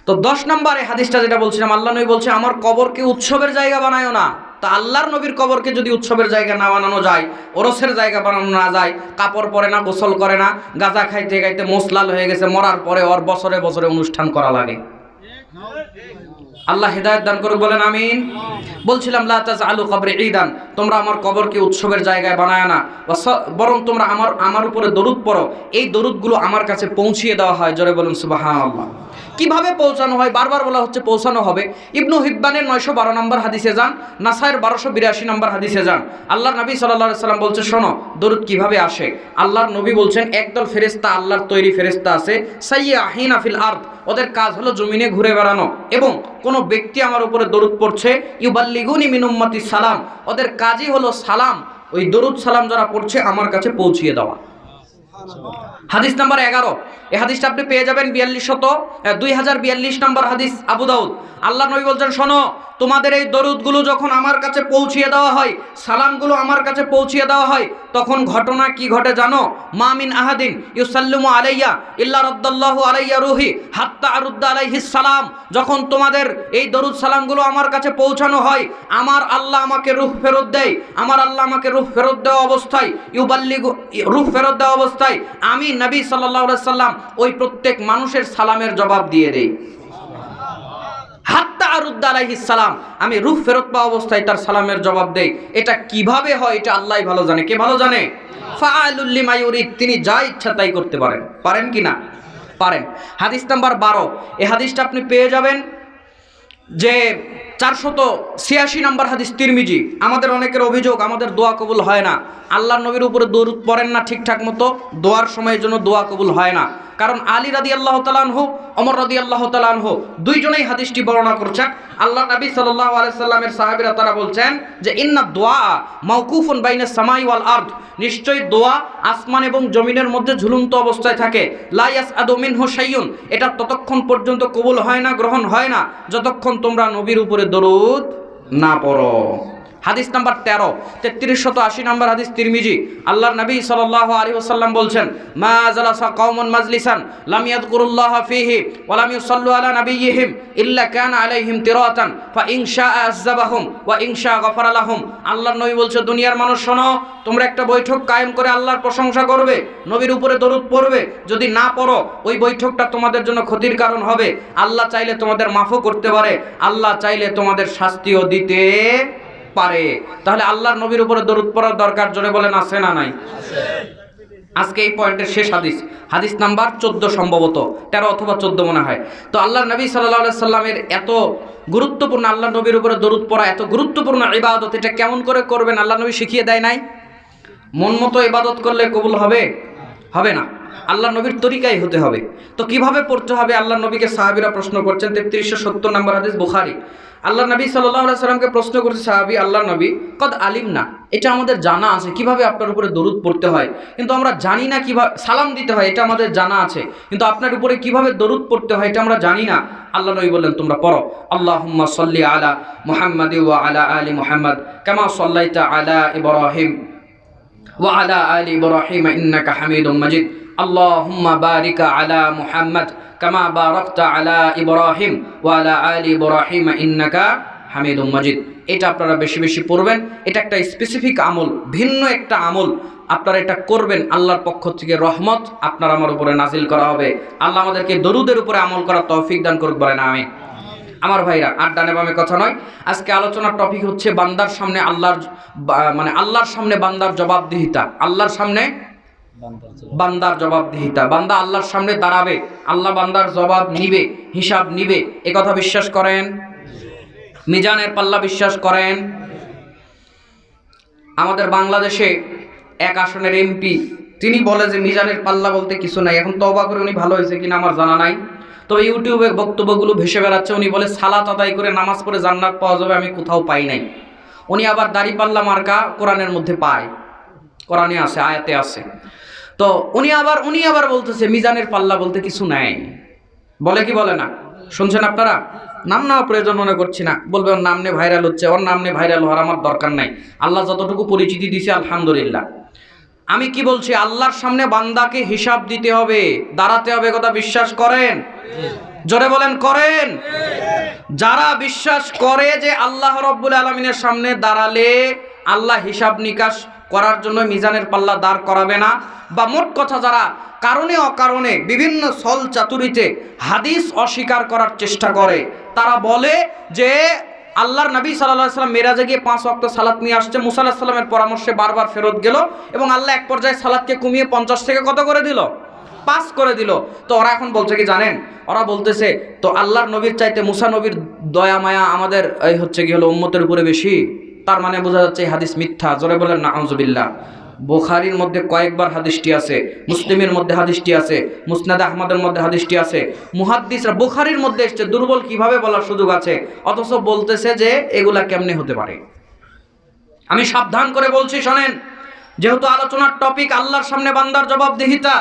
তো 10 নম্বরে হাদিসটা যেটা বলছিলাম, আল্লাহ নবী বলছে, আমার কবরকে উৎসবের জায়গা বানায়ো না। তা আল্লাহর নবীর কবরকে যদি উৎসবের জায়গা না বানানো যায়, ওরসের জায়গা বানানো না যায়, কাপড় পরে না, গোসল করে না, গাঁজা খাইতে খাইতে মোসলাল হয়ে গেছে, মরার পরে ওর বছরে বছরে অনুষ্ঠান করা লাগে। আল্লাহ হেদায়েত দান করুক, বলেন আমিন। বলছিলাম, লা তাজআলু কবরি ঈদান, তোমরা আমার কবরকে উৎসবের জায়গায় বানায় না, বরং তোমরা আমার উপরে দরুদ পড়ো। এই দরুদগুলো আমার কাছে পৌঁছিয়ে দেওয়া হয়। জোরে বলুন সুবহানাল্লাহ। কিভাবে পৌঁছানো হয়? বারবার বলা হচ্ছে পৌঁছানো হবে। ইবনু হিব্বানের 912 নম্বর হাদিসে যান, নাসাইয়ের 1282 নম্বর হাদিসে যান। আল্লাহর নবী সাল্লাল্লাহু আলাইহি সাল্লাম বলছে, শোনো, দরুদ কিভাবে আসে। আল্লাহর নবী বলছেন, একদল ফেরেশতা, আল্লাহর তৈরি ফেরেশতা আছে, সাইয়াহিনা ফিল আরদ, ওদের কাজ হলো জমিনে ঘুরে বেড়ানো, এবং কোন ব্যক্তি আমার উপরে দরুদ পড়ছে, ইউবাল্লিগুনি মিন উম্মতি সালাম, ওদের কাজই হলো সালাম, ওই দরুদ সালাম যারা পড়ছে আমার কাছে পৌঁছিয়ে দেওয়া। হাদিস নাম্বার 11। এই হাদিসটা আপনি পেয়ে যাবেন 2042 নম্বর হাদিস, আবু দাউদ। আল্লাহর নবী বলছেন, শোনো, তোমাদের এই দরুদগুলো যখন আমার কাছে পৌঁছিয়ে দেওয়া হয়, সালামগুলো আমার কাছে পৌঁছিয়ে দেওয়া হয়, তখন ঘটনা কি ঘটে জানো? মা মিন আহাদিন ইউসাল্লিমু আলাইয়া ইল্লা রাদ্দাল্লাহু আলাইয়া রুহি হাত্তা আরুদ্দা আলাইহিস সালাম। যখন তোমাদের এই দরুদ সালামগুলো আমার কাছে পৌঁছানো হয়, আমার আল্লাহ আমাকে রূহ ফেরত দেয়। আমার আল্লাহ আমাকে রূহ ফেরত দেওয়া অবস্থায়, রূহ ফেরত দেওয়া অবস্থায় আমি নবী সাল্লাল্লাহু আলাইহি সাল্লাম ওই প্রত্যেক মানুষের সালামের জবাব দিয়ে দেই। হাত্তা আরুদ্দা আলাইহিস সালাম, আমি রূহ ফেরত পাওয়া অবস্থায় তার সালামের জবাব দেই। এটা কিভাবে হয় এটা আল্লাহই ভালো জানে। কে ভালো জানে? ফাআলুল লিমা ইউরিদ, তিনি যা ইচ্ছা তাই করতে পারেন। পারেন কি না? পারেন। হাদিস নাম্বার 12, এই হাদিসটা আপনি পেয়ে যাবেন যে 486 নম্বর হাদিস, তিরমিজি। আমাদের অনেকের অভিযোগ আমাদের দোয়া কবুল হয় না, আল্লাহর নবীর উপরে দরুদ পড়েন না ঠিকঠাক মতো, দোয়ার সময়ের জন্য দোয়া কবুল হয় না। কারণ আলী রাদিয়াল্লাহু তাআলা আনহু, ওমর রাদিয়াল্লাহু তাআলা আনহু দুইজনেই হাদিসটি বর্ণনা করছেন। আল্লাহ নবী সাল্লাল্লাহু আলাইহি সাল্লামের সাহাবীরা তারা বলছেন যে ইন্না দুআ মাওকুফুন বাইনা সামাই ওয়াল আরদ, নিশ্চয়ই দোয়া আসমান এবং জমিনের মধ্যে ঝুলন্ত অবস্থায় থাকে। লা ইয়াসআদু মিনহু শাইউন, এটা ততক্ষণ পর্যন্ত কবুল হয় না, গ্রহণ হয় না, যতক্ষণ তোমরা নবীর উপরে দরুদ না পড়ো। হাদিস নাম্বার 13, 3380 নম্বর হাদিস, তিরমিজি। আল্লাহর নবী সাল্লাল্লাহু আলাইহি ওয়াসাল্লাম বলছেন মা জালাসা কওমুন মাজলিসান লাম ইয়াযকুরুল্লাহ ফীহি ওয়া লাম ইউসাল্লু আলা নাবিয়্যিহিম ইল্লা কানা আলাইহিম তিরাতান ফা ইন শাআ আযাবাহুম ওয়া ইন শাআ গফারা লাহুম। আল্লাহর নবী বলছে দুনিয়ার মানুষ শোনো, তোমরা একটা বৈঠক কায়েম করে আল্লাহর প্রশংসা করবে, নবীর উপরে দরুদ পড়বে। যদি না পড়ো ওই বৈঠকটা তোমাদের জন্য ক্ষতির কারণ হবে। আল্লাহ চাইলে তোমাদের মাফও করতে পারে, আল্লাহ চাইলে তোমাদের শাস্তিও দিতে পারে। তাহলে আল্লাহর নবীর উপরে দরুদ পড়ার দরকার, জোরে বলেন আছে না নাই? আজকে এই পয়েন্টের শেষ হাদিস, হাদিস নাম্বার 14 সম্ভবত, 13 অথবা 14 মনে হয়। তো আল্লাহর নবী সাল্লাল্লাহু আলাইহি সাল্লামের এত গুরুত্বপূর্ণ, আল্লাহর নবীর উপরে দরুদ পড়া এত গুরুত্বপূর্ণ ইবাদত, এটা কেমন করে করবেন আল্লাহর নবী শিখিয়ে দেয় নাই? মন মতো ইবাদত করলে কবুল হবে? হবে না, আল্লাহর নবীর তরিকাই হতে হবে। তো কিভাবে পড়তে হবে আল্লাহর নবীকে সাহাবীরা প্রশ্ন করছেন। 3370 নম্বর হাদিস, বুখারী। আল্লাহর নবী সাল্লাল্লাহু আলাইহি সাল্লামকে প্রশ্ন করছে সাহাবী, আল্লাহর নবী কদ আলিম না, এটা আমাদের জানা আছে কিভাবে আপনার উপরে দরুদ পড়তে হয়, কিন্তু আমরা জানি না কিভাবে সালাম দিতে হয়, এটা আমাদের জানা আছে, কিন্তু আপনার উপরে কিভাবে দরুদ পড়তে হয় এটা আমরা জানি না। আল্লাহর নবী বললেন তোমরা পড়ো আল্লাহুম্মা সাল্লি আলা মুহাম্মাদি ওয়া আলা আলি মুহাম্মাদ কামা সাল্লাইতা আলা ইব্রাহিম ওয়া আলা আলি ইব্রাহিম ইন্নাকা হামিদুম মাজিদ। আল্লাহুম্মা বারিক আলা মুহাম্মাদ কামা বারাকতা আলা ইব্রাহিম ওয়া আলা আলি ইব্রাহিম ইন্নাকা হামিদুম মাজিদ। এটা আপনারা বেশি বেশি পড়বেন। এটা একটা স্পেসিফিক আমল, ভিন্ন একটা আমল, আপনারা এটা করবেন, আল্লাহর পক্ষ থেকে রহমত আপনার আমার উপরে নাজিল করা হবে। আল্লাহ আমাদেরকে দরুদের উপরে আমল করার তৌফিক দান করুক, বলেন আমিন। আমার ভাইরা, আর ডানে বামে কথা নয়, আজকে আলোচনার টপিক হচ্ছে বান্দার সামনে আল্লাহর আল্লাহর সামনে বান্দার জবাবদিহিতা। আল্লাহর সামনে বান্দার জবাবদিহিতা। বান্দা আল্লাহর সামনে দাঁড়াবে, আল্লাহ বান্দার জবাব নিবে, হিসাব নিবে। এ কথা বিশ্বাস করেন? মিজানের পাল্লা বিশ্বাস করেন? আমাদের বাংলাদেশে এক আসনের এমপি, তিনি বলে যে মিজানের পাল্লা বলতে কিছু নাই। এখন তওবা করে উনি ভালো হয়েছে কিনা আমার জানা নাই, তবে ইউটিউবে বক্তব্যগুলো ভেসে বেড়াচ্ছে। উনি বলে সালাত আদায় করে নামাজ পড়ে জান্নাত পাওয়া যাবে, আমি কোথাও পাই নাই। উনি আবার দাড়িপাল্লা মার্কা কোরআনের মধ্যে পায়, কোরআনে আছে, আয়াতে আছে। তো উনি আবার বলতেছে মিজানের পাল্লা বলতে কিছু নাই। বলে কি বলে না? শুনছেন আপনারা? নাম নেওয়া প্রয়োজন মনে করছি না, বলবে ওর নাম নিয়ে ভাইরাল হচ্ছে, ওর নাম নিয়ে ভাইরাল হওয়ার আমার দরকার নাই। আল্লাহ যতটুকু পরিচিতি দিছে আলহামদুলিল্লাহ। আমি কি বলছি, আল্লাহর সামনে বান্দাকে হিসাব দিতে হবে, দাঁড়াতে হবে। কথা বিশ্বাস করেন? জোরে বলেন করেন? যারা বিশ্বাস করে যে আল্লাহ রাব্বুল আলামিনের সামনে দাঁড়ালে আল্লাহ হিসাব নিকাশ করার জন্য মিজানের পাল্লা দাঁড় করাবে না, বা মোট কথা যারা কারণে অকারণে বিভিন্ন ছল চাতুরিতে হাদিস অস্বীকার করার চেষ্টা করে, তারা বলে যে আল্লাহর নবী সাল্লাল্লাহু আলাইহি ওয়াসাল্লাম মেরাজে গিয়ে 5 ওয়াক্ত সালাত নিয়ে আসছে, মুসা আলাইহিস সালামের পরামর্শে বারবার ফেরত গেল, এবং আল্লাহ এক পর্যায়ে সালাতকে কমিয়ে 50 থেকে কত করে দিল? 5 করে দিল। তো ওরা এখন বলছে কি জানেন? ওরা বলতেছে তো আল্লাহর নবীর চাইতে মুসা নবীর দয়া মায়া আমাদের এই হচ্ছে কি হলো উম্মতের উপরে বেশি। তার মানে বোঝা যাচ্ছে এই হাদিস মিথ্যা। জোরে বলেন নাউজুবিল্লাহ। বুখারীর মধ্যে কয়েকবার হাদিসটি আছে, মুসলিমের মধ্যে হাদিসটি আছে, মুসনাদ আহমদের মধ্যে হাদিসটি আছে। মুহাদ্দিসরা বুখারীর মধ্যে এসেছে, দুর্বল কিভাবে বলার সুযোগ আছে, অথচ বলতেছে যে এগুলা কেমনে হতে পারে। আমি সাবধান করে বলছি, শোনেন, যেহেতু আলোচনার টপিক আল্লাহর সামনে বান্দার জবাবদিহিতা,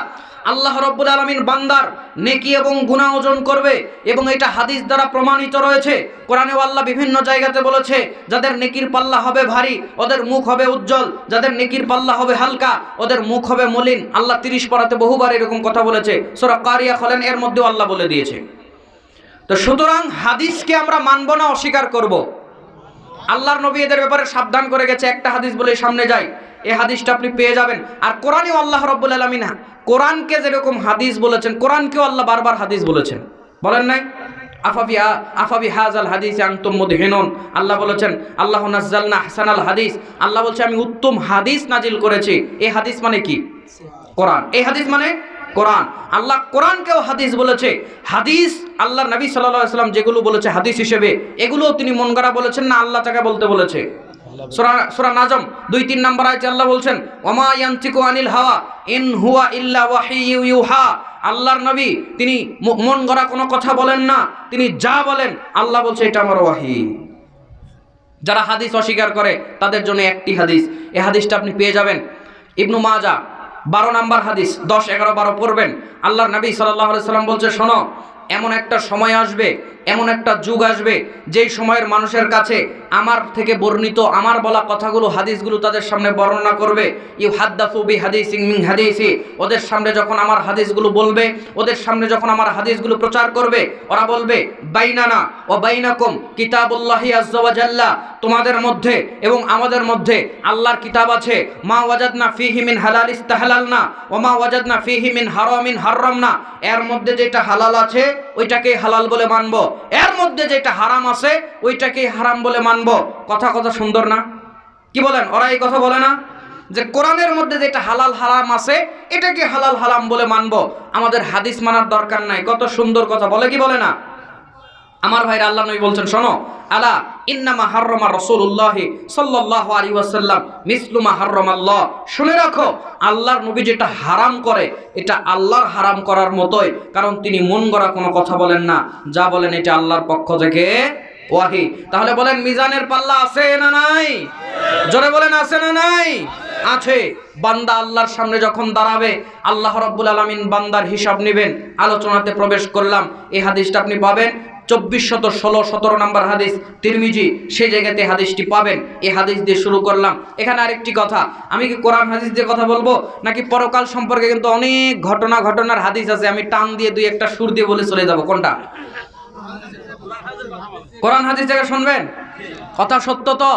আল্লাহ রাব্বুল আলামিন বান্দার নেকি এবং গুনাহ ওজন করবে, এবং এটা হাদিস দ্বারা প্রমাণিত রয়েছে। কোরআনেও আল্লাহ বিভিন্ন জায়গাতে বলেছে, যাদের নেকির পাল্লা হবে ভারী ওদের মুখ হবে উজ্জ্বল, যাদের নেকির পাল্লা হবে হালকা ওদের মুখ হবে মলিন। আল্লাহ 30 পারাতে বহুবার এরকম কথা বলেছে। সূরা কারিয়া খলেন এর মধ্যেও আল্লাহ বলে দিয়েছে। তো সুতরাং হাদিসকে আমরা মানব না, অস্বীকার করব। আল্লাহর নবী এদের ব্যাপারে সাবধান করে গেছে। একটা হাদিস বলে সামনে যাই, এই হাদিসটা আপনি পেয়ে যাবেন। আর কোরআনেও আল্লাহ রাব্বুল আলামিন কোরআনকে যেরকম হাদিস বলেছেন, কোরআনকেও আল্লাহ বারবার হাদিস বলেছেন, বলেন নাই? আফাবি হাযাল হাদিসি আনতুম মুদহিনুন। আল্লাহ বলেছেন আল্লাহু নাযালনা আহসানাল হাদিস, আল্লাহ বলছে আমি উত্তম হাদিস নাজিল করেছি। এই হাদিস মানে কি? কোরআন। এই হাদিস মানে কোরআন। আল্লাহ কোরআনকেও হাদিস বলেছে। হাদিস আল্লাহর নবী সাল্লাল্লাহু আলাইহি ওয়াসাল্লাম যেগুলো বলেছে হাদিস হিসেবে, এগুলোও তিনি মন গড়া বলেছেন না, আল্লাহ তাকে বলতে বলেছে। সূরা নাজম 2-3 নম্বর আয়াতে আল্লাহ বলছেন ওমা ইয়ানতিকু আনিল হাওয়া ইন হুয়া ইল্লা ওয়াহিয়ু ইউহা। আল্লাহর নবী তিনি মন গড়া কোনো কথা বলেন না, তিনি যা বলেন আল্লাহ বলছে এটা আমার ওয়াহি। যারা হাদিস অস্বীকার করে তাদের জন্য একটি হাদিস, এই হাদিসটা আপনি পেয়ে যাবেন ইবনু মাজাহ 12 নম্বর হাদিস, 10, 11, 12 পড়বেন। আল্লাহর নবী সাল্লাল্লাহু আলাইহি সাল্লাম বলছে, শোনো, এমন একটা সময় আসবে, এমন একটা যুগ আসবে, যেই সময়ের মানুষের কাছে আমার থেকে বর্ণিত আমার বলা কথাগুলো, হাদিসগুলো তাদের সামনে বর্ণনা করবে। ইউহাদ্দাসু বিহাদিসিন মিন হাদিসি, ওদের সামনে যখন আমার হাদিসগুলো বলবে, ওদের সামনে যখন আমার হাদিসগুলো প্রচার করবে, ওরা বলবে বাইনানা ওয়া বাইনাকুম কিতাবুল্লাহি আযজা ওয়া জাল্লা, তোমাদের মধ্যে এবং আমাদের মধ্যে আল্লাহর কিতাব আছে। মা ওয়াজাদনা ফীহি মিন হালাল ইস্তাহলালনা ওয়া মা ওয়াজাদনা ফীহি মিন হারামিন হারামনা, এর মধ্যে যেটা হালাল আছে ওইটাকে হালাল বলে মানব, এর মধ্যে যেটা হারাম আছে ওইটাকে হারাম বলে মানব। কথা সুন্দর না? কি বলেন? ওরা এই কথা বলে না যে কোরআনের মধ্যে যেটা হালাল হারাম আছে এটাকে হালাল হারাম বলে মানব, আমাদের হাদিস মানার দরকার নাই। কত সুন্দর কথা বলে, কি বলে না? আমার ভাইরা, আল্লাহ নবী বলছেন, শোনো, আলা ইন্নামা হাররামা রাসূলুল্লাহ সাল্লাল্লাহু আলাইহি ওয়াসাল্লাম মিসলু মা হাররামাল্লাহ, শুনে রাখো, আল্লাহর নবী যেটা হারাম করে এটা আল্লাহর হারাম করার মতোই, কারণ তিনি মন গড়া কোনো কথা বলেন না, যা বলেন এটা আল্লাহর পক্ষ থেকে ওয়াহি। তাহলে বলেন মিজানের পাল্লা আছে না নাই? জোরে বলেন আছে না নাই? আছে। বান্দা আল্লাহর সামনে যখন দাঁড়াবে, আল্লাহ রাব্বুল আলামিন বান্দার হিসাব নেবেন। আলোচনাতে প্রবেশ করলাম, এই হাদিসটা আপনি পাবেন 2416-17 নম্বর হাদিস, তিরমিজি, সেই জায়গাতে হাদিসটি পাবেন। এই হাদিস দিয়ে শুরু করলাম। এখানে আরেকটি কথা, আমি কি কোরআন হাদিস দিয়ে কথা বলবো নাকি পরকাল সম্পর্কে কিন্তু অনেক ঘটনার হাদিস আছে, আমি টান দিয়ে 2-1টা সুর দিয়ে বলে চলে যাব? কোনটা? কোরআন হাদিস থেকে শুনবেন? কথা সত্য তো?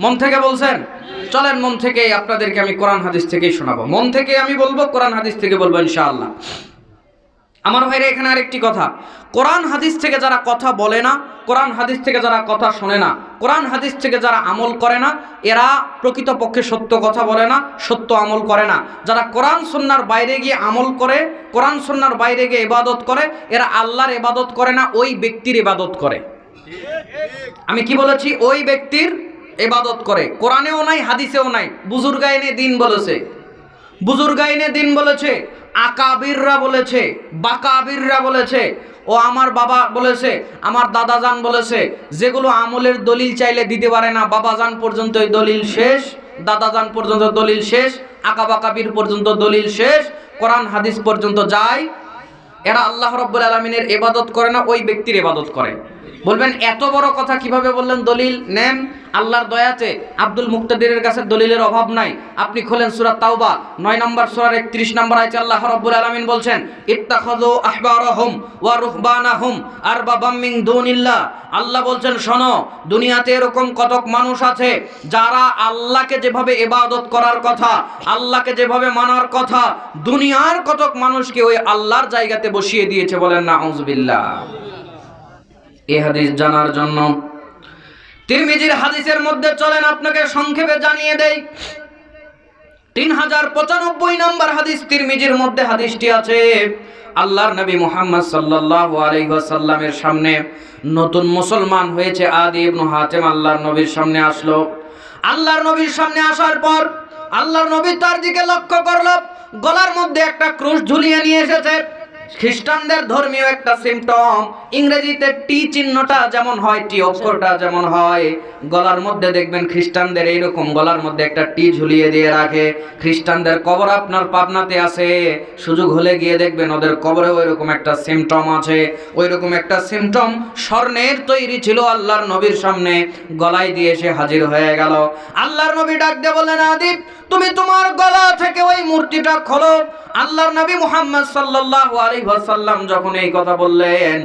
মন থেকে বলছেন? চলেন মন থেকে আপনাদেরকে আমি কোরআন হাদিস থেকেই শোনাবো। মন থেকে আমি বলবো, কোরআন হাদিস থেকে বলবো ইনশাআল্লাহ। আমার ভাইরা, এখানে আরেকটি কথা, কোরআন হাদিস থেকে যারা কথা বলে না, কোরআন হাদিস থেকে যারা কথা শোনে না, কোরআন হাদিস থেকে যারা আমল করে না, এরা প্রকৃতপক্ষে সত্য কথা বলে না, সত্য আমল করে না। যারা কোরআন সুন্নাহর বাইরে গিয়ে আমল করে, কোরআন সুন্নাহর বাইরে গিয়ে ইবাদত করে, এরা আল্লাহর ইবাদত করে না, ওই ব্যক্তির ইবাদত করে। আমি কি বলেছি? ওই ব্যক্তির ইবাদত করে। কোরআনেও নাই, হাদিসেও নাই। বুজুর্গাইনে দিন বলেছে, বুজুর্গাইনে দিন বলেছে, আকাবিররা বলেছে, বাকাবিররা বলেছে, ও আমার বাবা বলেছে, আমার দাদাজান বলেছে, যেগুলো আমলের দলিল চাইলে দিতে পারে না, বাবাজান পর্যন্ত দলিল শেষ, দাদাজান পর্যন্ত দলিল শেষ, আকাবাকাবির পর্যন্ত দলিল শেষ, কোরআন হাদিস পর্যন্ত যায়। এরা আল্লাহ রাব্বুল আলামিনের ইবাদত করে না, ওই ব্যক্তির ইবাদত করে। বলবেন এত বড় কথা কিভাবে বললেন? দলিল নেন। আল্লাহর দয়াতে আব্দুল মুক্তাদিরের কাছে দলিলের অভাব নাই। আপনি খোলেন সূরা তাওবা 9 নম্বর সূরার 31 নম্বর আয়াতে আল্লাহ রাব্বুল আলামিন বলছেন, ইত্তাখাযু আহবারাহুম ওয়া রুহবানাহুম আরবাবাম মিন দুনিল্লাহ। আল্লাহ বলছেন, শোনো, দুনিয়াতে এরকম কতক মানুষ আছে যারা আল্লাহকে যেভাবে ইবাদত করার কথা, আল্লাহকে যেভাবে মানার কথা, দুনিয়ার কতক মানুষকে ওই আল্লাহর জায়গাতে বসিয়ে দিয়েছে। বলেন নাউযুবিল্লাহ। এই হাদিস জানার জন্য তিরমিজির হাদিসের মধ্যে চলেন আপনাকে সংক্ষেপে জানিয়ে দেই। 3095 নম্বর হাদিস, তিরমিজির মধ্যে হাদিসটি আছে। আল্লাহর নবী মুহাম্মদ সাল্লাল্লাহু আলাইহি ওয়াসাল্লামের সামনে নতুন মুসলমান হয়েছে আদি ইবনে হাতেম আল্লাহর নবীর সামনে আসলো। আল্লাহর নবীর সামনে আসার পর আল্লাহর নবী তার দিকে লক্ষ্য করলো, গলার মধ্যে একটা ক্রুশ ঝুলিয়ে নিয়ে এসেছে। খ্রিস্টানদের ধর্মীয় একটা সিম্পটম, ইংরেজিতে টি চিহ্নটা যেমন হয়, টি অক্ষরটা যেমন হয়, গলার মধ্যে দেখবেন খ্রিস্টানদের এইরকম গলার মধ্যে একটা টি ঝুলিয়ে দিয়ে রাখে। খ্রিস্টানদের কবর আপনার পাবনাতে আছে, সুযোগ হলে গিয়ে দেখবেন ওদের কবরে ওইরকম একটা সিম্পটম আছে। ওইরকম একটা সিম্পটম স্বর্ণের তৈরি ছিল, আল্লাহর নবীর সামনে গলায় দিয়ে এসে হাজির হয়ে গেল। আল্লাহর নবী ডাক দিয়ে বললেন, আদি তুমি তোমার গলা থেকে ওই মূর্তিটা খোলো। আল্লাহর নবী মুহাম্মদ সাল্লাল্লাহু আলাইহি ওয়াসাল্লাম যখন এই কথা বললেন,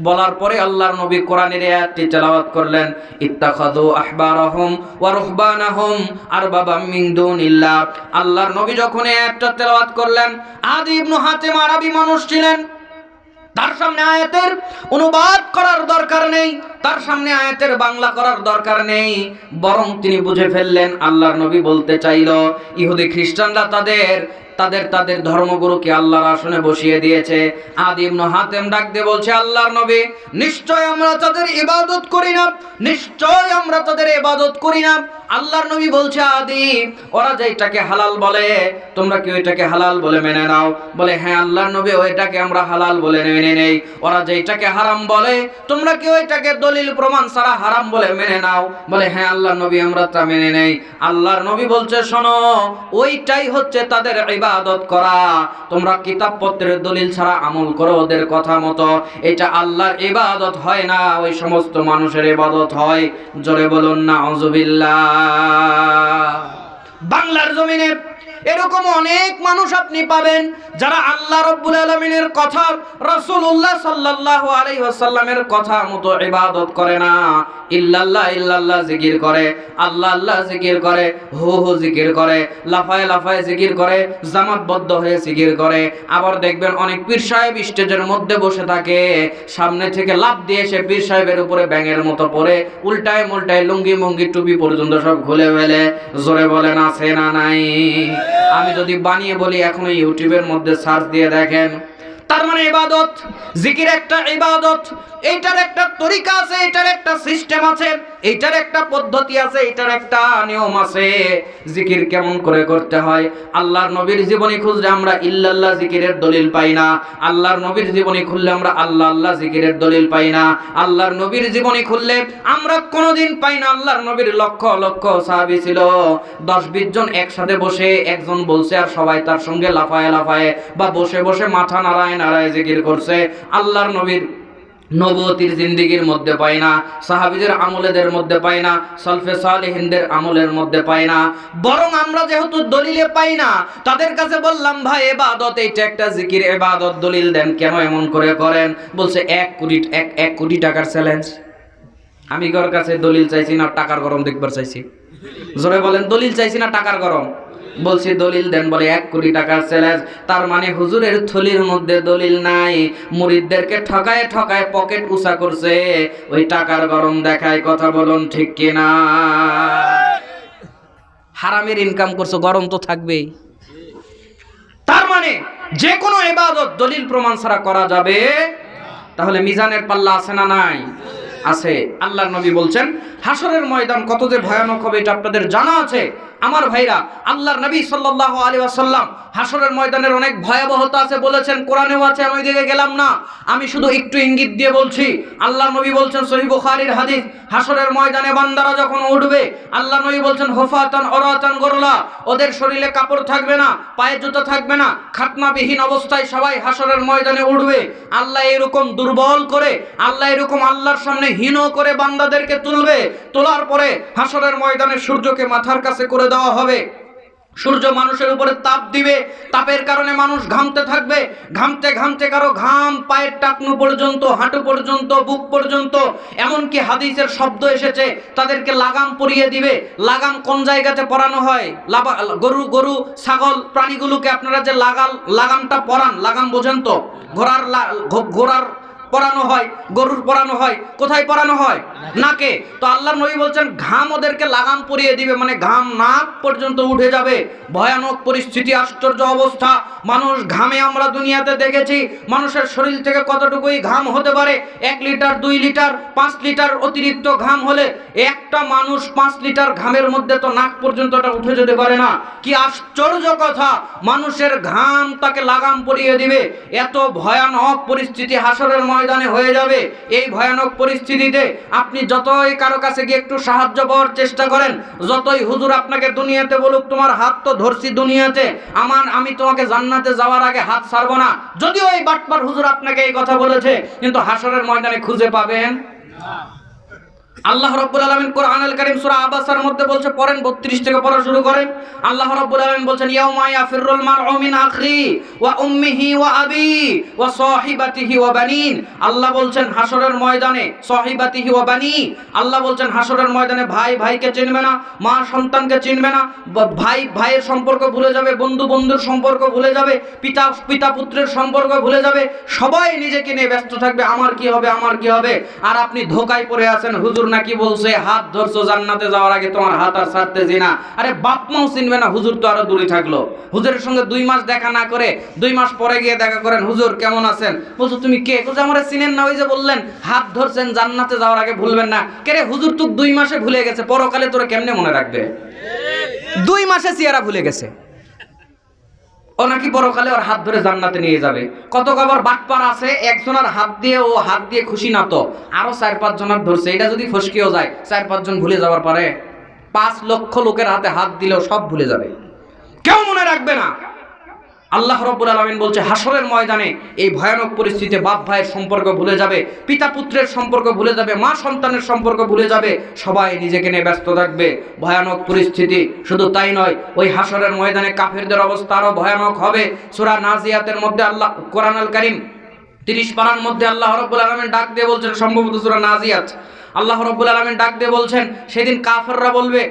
বলার পরে আল্লাহর নবী কোরআনের আয়াতটি তেলাওয়াত করলেন, ইত্তাখাযু আহবারাহুম ওয়া রুহবানাহুম আরবাবাম মিন দুনিল্লাহ। আল্লাহর নবী যখন এই আয়াতটা তেলাওয়াত করলেন, আদি ইবনে হাতিম আরবি মানুষ ছিলেন, তার সামনে আয়াতের অনুবাদ করার দরকার নেই, তার সামনে আয়াতের বাংলা করার দরকার নেই, বরং তিনি বুঝে ফেললেন আল্লাহর নবী বলতে চাইল ইহুদি খ্রিস্টানরা তাদের ধর্মগুরুকে আল্লাহর আসনে বসিয়ে দিয়েছে। আদি ইবনে হাতেম ডাক দিয়ে বলছে, আল্লাহর নবী নিশ্চয় আমরা তাদের ইবাদত করি না, নিশ্চয় আমরা তাদের ইবাদত করি না। আল্লাহর নবী বলছে, আদি ওরা যেটাকে হালাল বলে তোমরা কি ওইটাকে হালাল বলে মেনে নাও? বলে হ্যাঁ আল্লাহর নবী, ওইটাকে আমরা হালাল বলে মেনে নেই। ওরা যেটাকে হারাম বলে তোমরা কি ওইটাকে দলিল প্রমাণ ছাড়া হারাম বলে মেনে নাও? বলে হ্যাঁ আল্লাহর নবী, আমরা তা মেনে নেই। আল্লাহর নবী বলছে, শোনো, ওইটাই হচ্ছে তাদের ইবাদত করা। তোমরা কিতাবপত্রের দলিল ছাড়া আমল করো ওদের কথা মতো, এটা আল্লাহর ইবাদত হয় না, ওই সমস্ত মানুষের ইবাদত হয়। জোরে বলুন নাউজুবিল্লাহ। বাংলার জমিনে এরকম অনেক মানুষ আপনি পাবেন যারা আল্লাহ রাব্বুল আলামিনের কথা, রাসূলুল্লাহ সাল্লাল্লাহু আলাইহি ওয়াসাল্লামের কথা মতো ইবাদত করে না। ইল্লাল্লাহ ইল্লাল্লাহ জিকির করে, আল্লাহ আল্লাহ জিকির করে, হু হু জিকির করে, লাফায় লাফায় জিকির করে, জামাতবদ্ধ হয়ে জিকির করে। আবার দেখবেন অনেক পীর সাহেব স্টেজের মধ্যে বসে থাকে, সামনে থেকে লাফ দিয়ে সে পীর সাহেবের উপরে ব্যাঙের মতো পড়ে, উল্টায় মুল্টায় লুঙ্গি মুঙ্গি টুপি পর্যন্ত সব খুলে ফেলে। জোরে বলেন আছে না নাই? আমি যদি বানিয়ে বলি এখনো ইউটিউবের মধ্যে সার্চ দিয়ে দেখেন। তার মানে ইবাদত, জিকির একটা ইবাদত, এইটার একটা তরিকা আছে, এইটার একটা সিস্টেম আছে, এইটার একটা পদ্ধতি আছে, এইটার একটা নিয়ম আছে। জিকির কেমন করে করতে হয়, আল্লাহর নবীর জীবনী খুঁজলে আমরা ইল্লাল্লাহ জিকিরের দলিল পাই না। আল্লাহর নবীর জীবনী খুললে আমরা আল্লাহ আল্লাহ জিকিরের দলিল পাই না। আল্লাহর নবীর জীবনী খুললে আমরা কোনোদিন পাই না আল্লাহর নবীর লক্ষ লক্ষ সাহাবী ছিল, 10-20 জন একসাথে বসে একজন বলছে আর সবাই তার সঙ্গে লাফায় লাফায় বা বসে বসে মাথা নাড়ায় নাড়ায় জিকির করছে। আল্লাহর নবীর নবুয়তির জিন্দেগির মধ্যে পাই না, সাহাবীদের আমলেদের মধ্যে পাই না, সালফে সালেহিনদের আমলের মধ্যে পাই না। বরং আমরা যেহেতু দলিলে পাই না, তাদের কাছে বললাম, ভাই ইবাদত এইটা একটা জিকির, ইবাদত দলিল দেন, কেন এমন করে করেন? বলছে 1 কোটি টাকার চ্যালেঞ্জ। আমি কার কাছে দলিল চাইছি না টাকার গরম দেখবার চাইছি? জোরে বলেন, দলিল চাইছি না টাকার গরম? বলছি দলিল দেন, বলে 1 কোটি টাকার চ্যালেঞ্জ। তার মানে হুজুরের থলির মধ্যে দলিল নাই, মুরিদদেরকে ঠকায় ঠকায় পকেট উঁচা করছে, ওই টাকার গরম দেখায়। কথা বলুন ঠিক কিনা? হারামের ইনকাম করছো, গরম তো থাকবেই। তার মানে যে কোনো ইবাদত দলিল প্রমাণ ছাড়া করা যাবে। তাহলে মিজানের পাল্লা আছে না নাই? আছে। আল্লাহর নবী বলছেন হাসরের ময়দান কত যে ভয়ানক হবে এটা আপনাদের জানা আছে। আমার ভাইরা, আল্লাহর নবী সাল্লাল্লাহু আলাইহি ওয়াসাল্লাম হাসরের ময়দানের অনেক ভয়াবহতা আছে বলেছেন, কোরআনেও আছে, আমি ওইদিকে গেলাম না, আমি শুধু একটু ইঙ্গিত দিয়ে বলছি। আল্লাহর নবী বলছেন সহিহ বুখারীর হাদিস, হাসরের ময়দানে বান্দারা যখন উঠবে, আল্লাহর নবী বলছেন হুফাতান উরাতান গরলা, ওদের শরীরে কাপড় থাকবে না, পায়ে জুতা থাকবে না, খাতনাবিহীন অবস্থায় সবাই হাসরের ময়দানে উঠবে। আল্লাহ এরকম দুর্বল করে, আল্লাহ এরকম আল্লাহর সামনে হীন করে বান্দাদেরকে তুলবে। তোলার পরে হাসরের ময়দানে সূর্যকে মাথার কাছে করে দেওয়া হবে। সূর্য মানুষের উপরে তাপ দিবে, তাপের কারণে মানুষ ঘামতে থাকবে, ঘামতে ঘামতে কারো ঘাম পায়ের টাকনু পর্যন্ত, হাঁটু পর্যন্ত, বুক পর্যন্ত। এমনকি হাদিসের শব্দ এসেছে তাদেরকে লাগাম পরিয়ে দিবে। লাগাম কোন জায়গাতে পরানো হয়? গরু ছাগল প্রাণীগুলোকে আপনারা যে লাগামটা পরান, লাগাম বোঝেন তো? ঘোড়ার পরানো হয়, গরুর পরানো হয়, কোথায় পরানো হয়? নাকে। তো আল্লাহর নবী বলছেন ঘাম ওদেরকে লাগাম পরিয়ে দিবে, মানে ঘাম নাক পর্যন্ত উঠে যাবে। ভয়ানক পরিস্থিতি, আশ্চর্য অবস্থা। মানুষ ঘামে আমরা দুনিয়াতে দেখেছি মানুষের শরীর থেকে কতটুকুই ঘাম হতে পারে। 1 লিটার, 2 লিটার, 5 লিটার অতিরিক্ত ঘাম হলে একটা মানুষ 5 লিটার ঘামের মধ্যে তো নাক পর্যন্ত উঠে যেতে পারে না। কি আশ্চর্য কথা, মানুষের ঘাম তাকে লাগাম পরিয়ে দিবে। এত ভয়ানক পরিস্থিতি হাসরের ময়দানে হয়ে যাবে। এই ভয়ানক পরিস্থিতিতে আপনি যতই কারো কাছে গিয়ে একটু সাহায্য পাওয়ার চেষ্টা করেন, যতই হুজুর আপনাকে দুনিয়াতে বলুক তোমার হাত তো ধরছি দুনিয়াতে, আমি তোমাকে জান্নাতে যাওয়ার আগে হাত ছাড়বো না, যদিও এই বাটপার হুজুর আপনাকে এই কথা বলেছে, কিন্তু হাসরের ময়দানে খুঁজে পাবেন না। আল্লাহ রাব্বুল আলামিন কোরআনুল কারীম সূরা আবাসার মধ্যে বলছে, পড়েন 32 থেকে পড়া শুরু করেন। আল্লাহ রাব্বুল আলামিন বলছেন ইয়াউমা ইয়াফিরুল মারউ মিন আখি ওয়া উম্মিহি ওয়া আবি ওয়া সাহিবাতিহি ওয়া বানিন। আল্লাহ বলছেন হাসরের ময়দানে সাহিবাতিহি ওয়া বানি, আল্লাহ বলছেন হাসরের ময়দানে ভাই ভাইকে চিনবে না, মা সন্তানকে চিনবে না, ভাই ভাইয়ের সম্পর্ক ভুলে যাবে, বন্ধু বন্ধুর সম্পর্ক ভুলে যাবে, পিতা পুত্রের সম্পর্ক ভুলে যাবে, সবাই নিজেকে নিয়ে ব্যস্ত থাকবে, আমার কি হবে আমার কি হবে। আর আপনি ধোঁকায় পড়ে আছেন, হুজুর নাকি বলছে হাত ধরছো জান্নাতে যাওয়ার আগে তোমার হাত আর ছাড়তেছি না। আরে বাপ মাও চিনবে না, হুজুর তো আরো দূরে থাকলো। হুজুরের সঙ্গে 2 মাস দেখা না করে 2 মাস পরে গিয়ে দেখা করেন, হুজুর কেমন আছেন? বলছো তুমি কে? বলছো আমারে চিনেন না, ওই যে বললেন হাত ধরছেন জান্নাতে যাওয়ার আগে ভুলবেন না। কে রে হুজুর তো 2 মাসে ভুলে গেছে, পরকালে তোরা কেমনে মনে রাখবে? 2 মাসে চেহারা ভুলে গেছে, ও নাকি পরকালে ওর হাত ধরে জান্নাতে নিয়ে যাবে। কত কবার বাটপার আছে, একজনের হাত দিয়ে ও হাত দিয়ে খুশি না তো আরো 4-5 জনের ধরছে, এটা যদি ফসকেও যায় 4-5 জন ভুলে যাওয়ার পরে 5 লক্ষ লোকের হাতে হাত দিলেও সব ভুলে যাবে, কেউ মনে রাখবে না। আল্লাহ রাব্বুল আলামিন বলছে হাসরের ময়দানে এই ভয়ানক পরিস্থিতিতে বাপ ভাইয়ের সম্পর্ক ভুলে যাবে, পিতা পুত্রের সম্পর্ক ভুলে যাবে, মা সন্তানের সম্পর্ক ভুলে যাবে, সবাই নিজেকে নিয়ে ব্যস্ত থাকবে। ভয়ানক পরিস্থিতি। শুধু তাই নয়, ওই হাসরের ময়দানে কাফেরদের অবস্থা আরো ভয়ানক হবে। সূরা নাজিয়াতের মধ্যে আল্লাহ কোরআনুল কারীম 30 পারার মধ্যে আল্লাহ রাব্বুল আলামিন ডাক দিয়ে বলছেন, সম্ভবত সূরা নাজিয়াত, আল্লাহ রাব্বুল আলামিন ডাক দিয়ে বলছেন সেদিন কাফেররা বলবে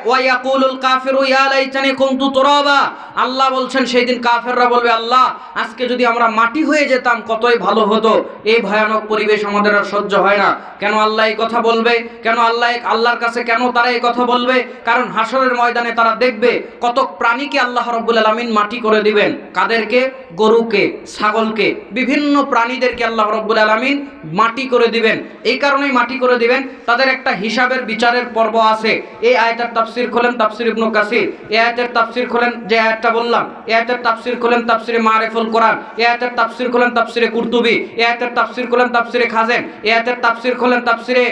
ওয়ায়াকুলুল কাফিরু ইয়া লাইতানি কুনতু তুরাবা। আল্লাহ বলছেন সেদিন কাফেররা বলবে আল্লাহ আজকে যদি আমরা মাটি হয়ে যেতাম কতই ভালো হতো। এই ভয়ানক পরিবেশ আমাদের আর সহ্য হয় না। কেন আল্লাহ এই কথা বলবে? কেন আল্লাহর কাছে কেন তারা এই কথা বলবে? কারণ হাসরের ময়দানে তারা দেখবে কত প্রাণীকে আল্লাহ রাব্বুল আলামিন মাটি করে দিবেন। কাদেরকে? গরুকে, ছাগলকে, বিভিন্ন প্রাণীদেরকে আল্লাহ রাব্বুল আলামিন মাটি করে দিবেন। এই কারণে মাটি করে দিবেন, তাদের একটা হিসাবের বিচারের পর্ব আছে। এই আয়াতের তাফসীর খোলেন তাফসীর ইবনে কাসির, এই আয়াতের তাফসীর খোলেন যে আয়াতটা বললাম, এই আয়াতের তাফসীর খোলেন তাফসীরে মারিফুল কোরআন, এই আয়াতের তাফসীর খোলেন তাফসীরে কুরতুবী, এই আয়াতের তাফসীর খোলেন তাফসীরে খাজেন, এই আয়াতের তাফসীর খোলেন তাফসীরে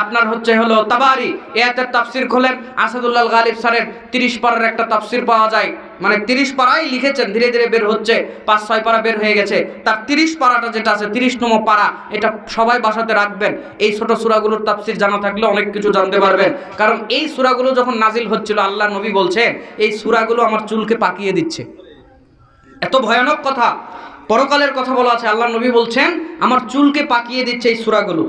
আপনার হলো তাবারি, এই আয়াতের তাফসীর খোলেন আসাদুল্লাহ গালিব স্যারের 30 পারার একটা তাফসীর পাওয়া যায়। মানে 30 পারাই লিখেছেন, ধীরে ধীরে বের হচ্ছে, 5-6 পারা বের হয়ে গেছে। তার 30 পারাটা যেটা আছে 30তম পারা, এটা সবাই বাসাতে রাখবেন। এই ছোট সূরাগুলোর তাফসীর জানা থাকলে অনেক কিছু জানতে পারবেন। কারণ এই সূরাগুলো যখন নাজিল হচ্ছিল আল্লাহ নবী বলছেন এই সূরাগুলো আমার চুলকে পাকিয়ে দিচ্ছে। এত ভয়ানক কথা, পরকালের কথা বলা আছে। আল্লাহ নবী বলছেন আমার চুলকে পাকিয়ে দিচ্ছে এই সূরাগুলো।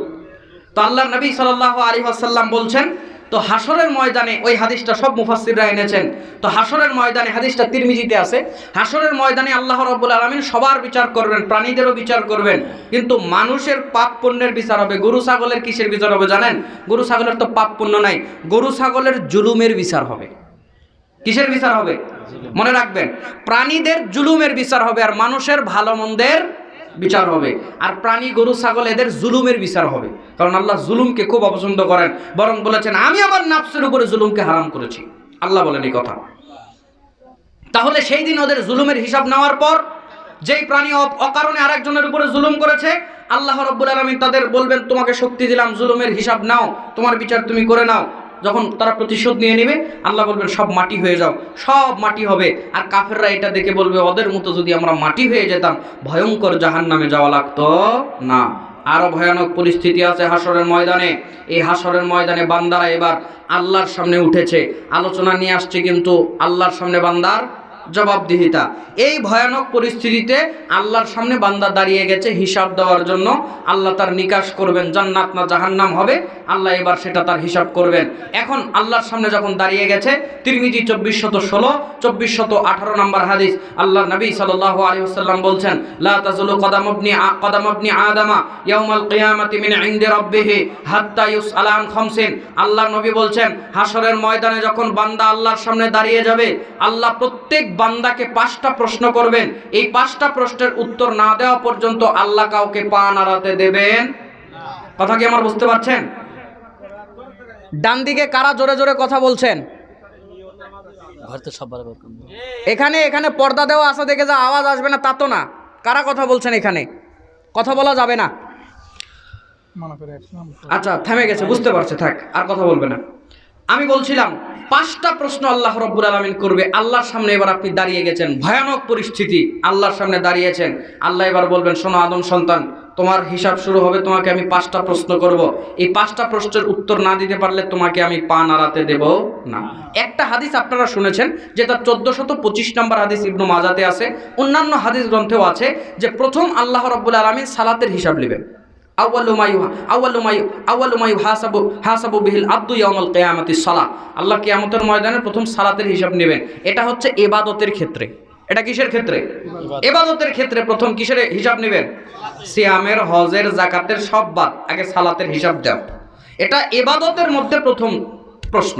তো আল্লাহ নবী সাল্লাল্লাহু আলাইহি ওয়াসাল্লাম বলছেন, তো হাসরের ময়দানে ওই হাদিসটা সব মুফাসসিররা এনেছেন। তো হাসরের ময়দানে, হাদিসটা তিরমিজিতে আছে, হাসরের ময়দানে আল্লাহ রাব্বুল আলামিন সবার বিচার করবেন, প্রাণীদেরও বিচার করবেন, কিন্তু মানুষের পাপ পুণ্যের বিচার হবে। গরু ছাগলের কিসের বিচার হবে জানেন? গরু ছাগলের তো পাপ পুণ্য নাই, গরু ছাগলের জুলুমের বিচার হবে। কিসের বিচার হবে? মনে রাখবেন, প্রাণীদের জুলুমের বিচার হবে, আর মানুষের ভালো মন্দের বিচার হবে। আর প্রাণী গরু ছাগল এদের জুলুমের বিচার হবে, কারণ আল্লাহ জুলুমকে খুব অপছন্দ করেন। বরং বলেছেন আমি আমার নাফসের উপরে জুলুমকে হারাম করেছি, আল্লাহ বলেন এই কথা। তাহলে সেই দিন ওদের জুলুমের হিসাব নেওয়ার পর যেই প্রাণী অকারণে আরেকজনের উপরে জুলুম করেছে, আল্লাহ রাব্বুল আলামিন তাদের বলবেন তোমাকে শক্তি দিলাম, জুলুমের হিসাব নাও, তোমার বিচার তুমি করে নাও। যখন তারা প্রতিশোধ নিয়ে নেবে আল্লাহ বলবেন সব মাটি হয়ে যাও, সব মাটি হবে। আর কাফেররা এটা দেখে বলবে ওদের মতো যদি আমরা মাটি হয়ে যেতাম ভয়ঙ্কর জাহান্নামে যাওয়া লাগতো না। আরো ভয়ানক পরিস্থিতি আছে হাসরের ময়দানে। এই হাসরের ময়দানে বান্দারা এবার আল্লাহর সামনে উঠেছে, আলোচনা নিয়ে আসছে, কিন্তু আল্লাহর সামনে বান্দার জবাবদিহিতা। এই ভয়ানক পরিস্থিতিতে আল্লাহর সামনে বান্দা দাঁড়িয়ে গেছে হিসাব দেওয়ার জন্য। আল্লাহ তার নিকাশ করবেন, জান্নাত না জাহান্নাম হবে, আল্লাহ এবার সেটা তার হিসাব করবেন। এখন আল্লাহর সামনে যখন দাঁড়িয়ে গেছে, তিরমিজি 2416 2418 নম্বর হাদিস, আল্লাহর নবী সাল্লাল্লাহু আলাইহি ওয়াসাল্লাম বলছেন, লা তাজুলু কদাম ইবনি আদামা ইয়াউমাল কিয়ামাতি মিন ইনদি রাব্বিহি হাত্তা ইউসআলা আন খামসিন। আল্লাহর নবী বলছেন, হাসরের ময়দানে যখন বান্দা আল্লাহর সামনে দাঁড়িয়ে যাবে, আল্লাহ প্রত্যেক বান্দাকে 5টা প্রশ্ন করবেন। এই 5টা প্রশ্নের উত্তর না দেওয়া পর্যন্ত আল্লাহ কাউকে পা নাড়াতে দেবেন। কথা কি আমার বুঝতে পারছেন? ডান দিকে কারা জোরে জোরে কথা বলছেন? এখানে পর্দা দেওয়া আছে দেখে যা আওয়াজ আসবে না তা তো না। কারা কথা বলছেন? এখানে কথা বলা যাবে না। আচ্ছা, থেমে গেছে, বুঝতে পারছে, থাক, আর কথা বলবে না। আমি বলছিলাম 5টা প্রশ্ন আল্লাহ রাব্বুল আলামিন করবে আল্লাহর সামনে। এবার আপনি দাঁড়িয়ে গেছেন, ভয়ানক পরিস্থিতি, আল্লাহর সামনে দাঁড়িয়েছেন। আল্লাহ এবার বলবেন, শোনো আদম সন্তান, তোমার হিসাব শুরু হবে, তোমাকে আমি 5টা প্রশ্ন করব। এই 5টা প্রশ্নের উত্তর না দিতে পারলে তোমাকে আমি পা নাড়াতে দেব না। একটা হাদিস আপনারা শুনেছেন, যেটা 1425 নম্বর হাদিস ইবনু মাজাতে আছে, অন্যান্য হাদিস গ্রন্থেও আছে, যে প্রথম আল্লাহ রাব্বুল আলামিন সালাতের হিসাব নেবেন। আউয়ালু মা ইউহাসাবু বিহিল আবদু ইয়াউমাল কিয়ামাতিস সালাহ। আল্লাহ কিয়ামতের ময়দানে প্রথম সালাতের হিসাব নেবেন। এটা হচ্ছে ইবাদতের ক্ষেত্রে। এটা কিসের ক্ষেত্রে? ইবাদতের ক্ষেত্রে প্রথম কিসের হিসাব নেবেন? সিয়ামের, হজের, যাকাতের সব বাদ, আগে সালাতের হিসাব দাও। এটা ইবাদতের মধ্যে প্রথম প্রশ্ন।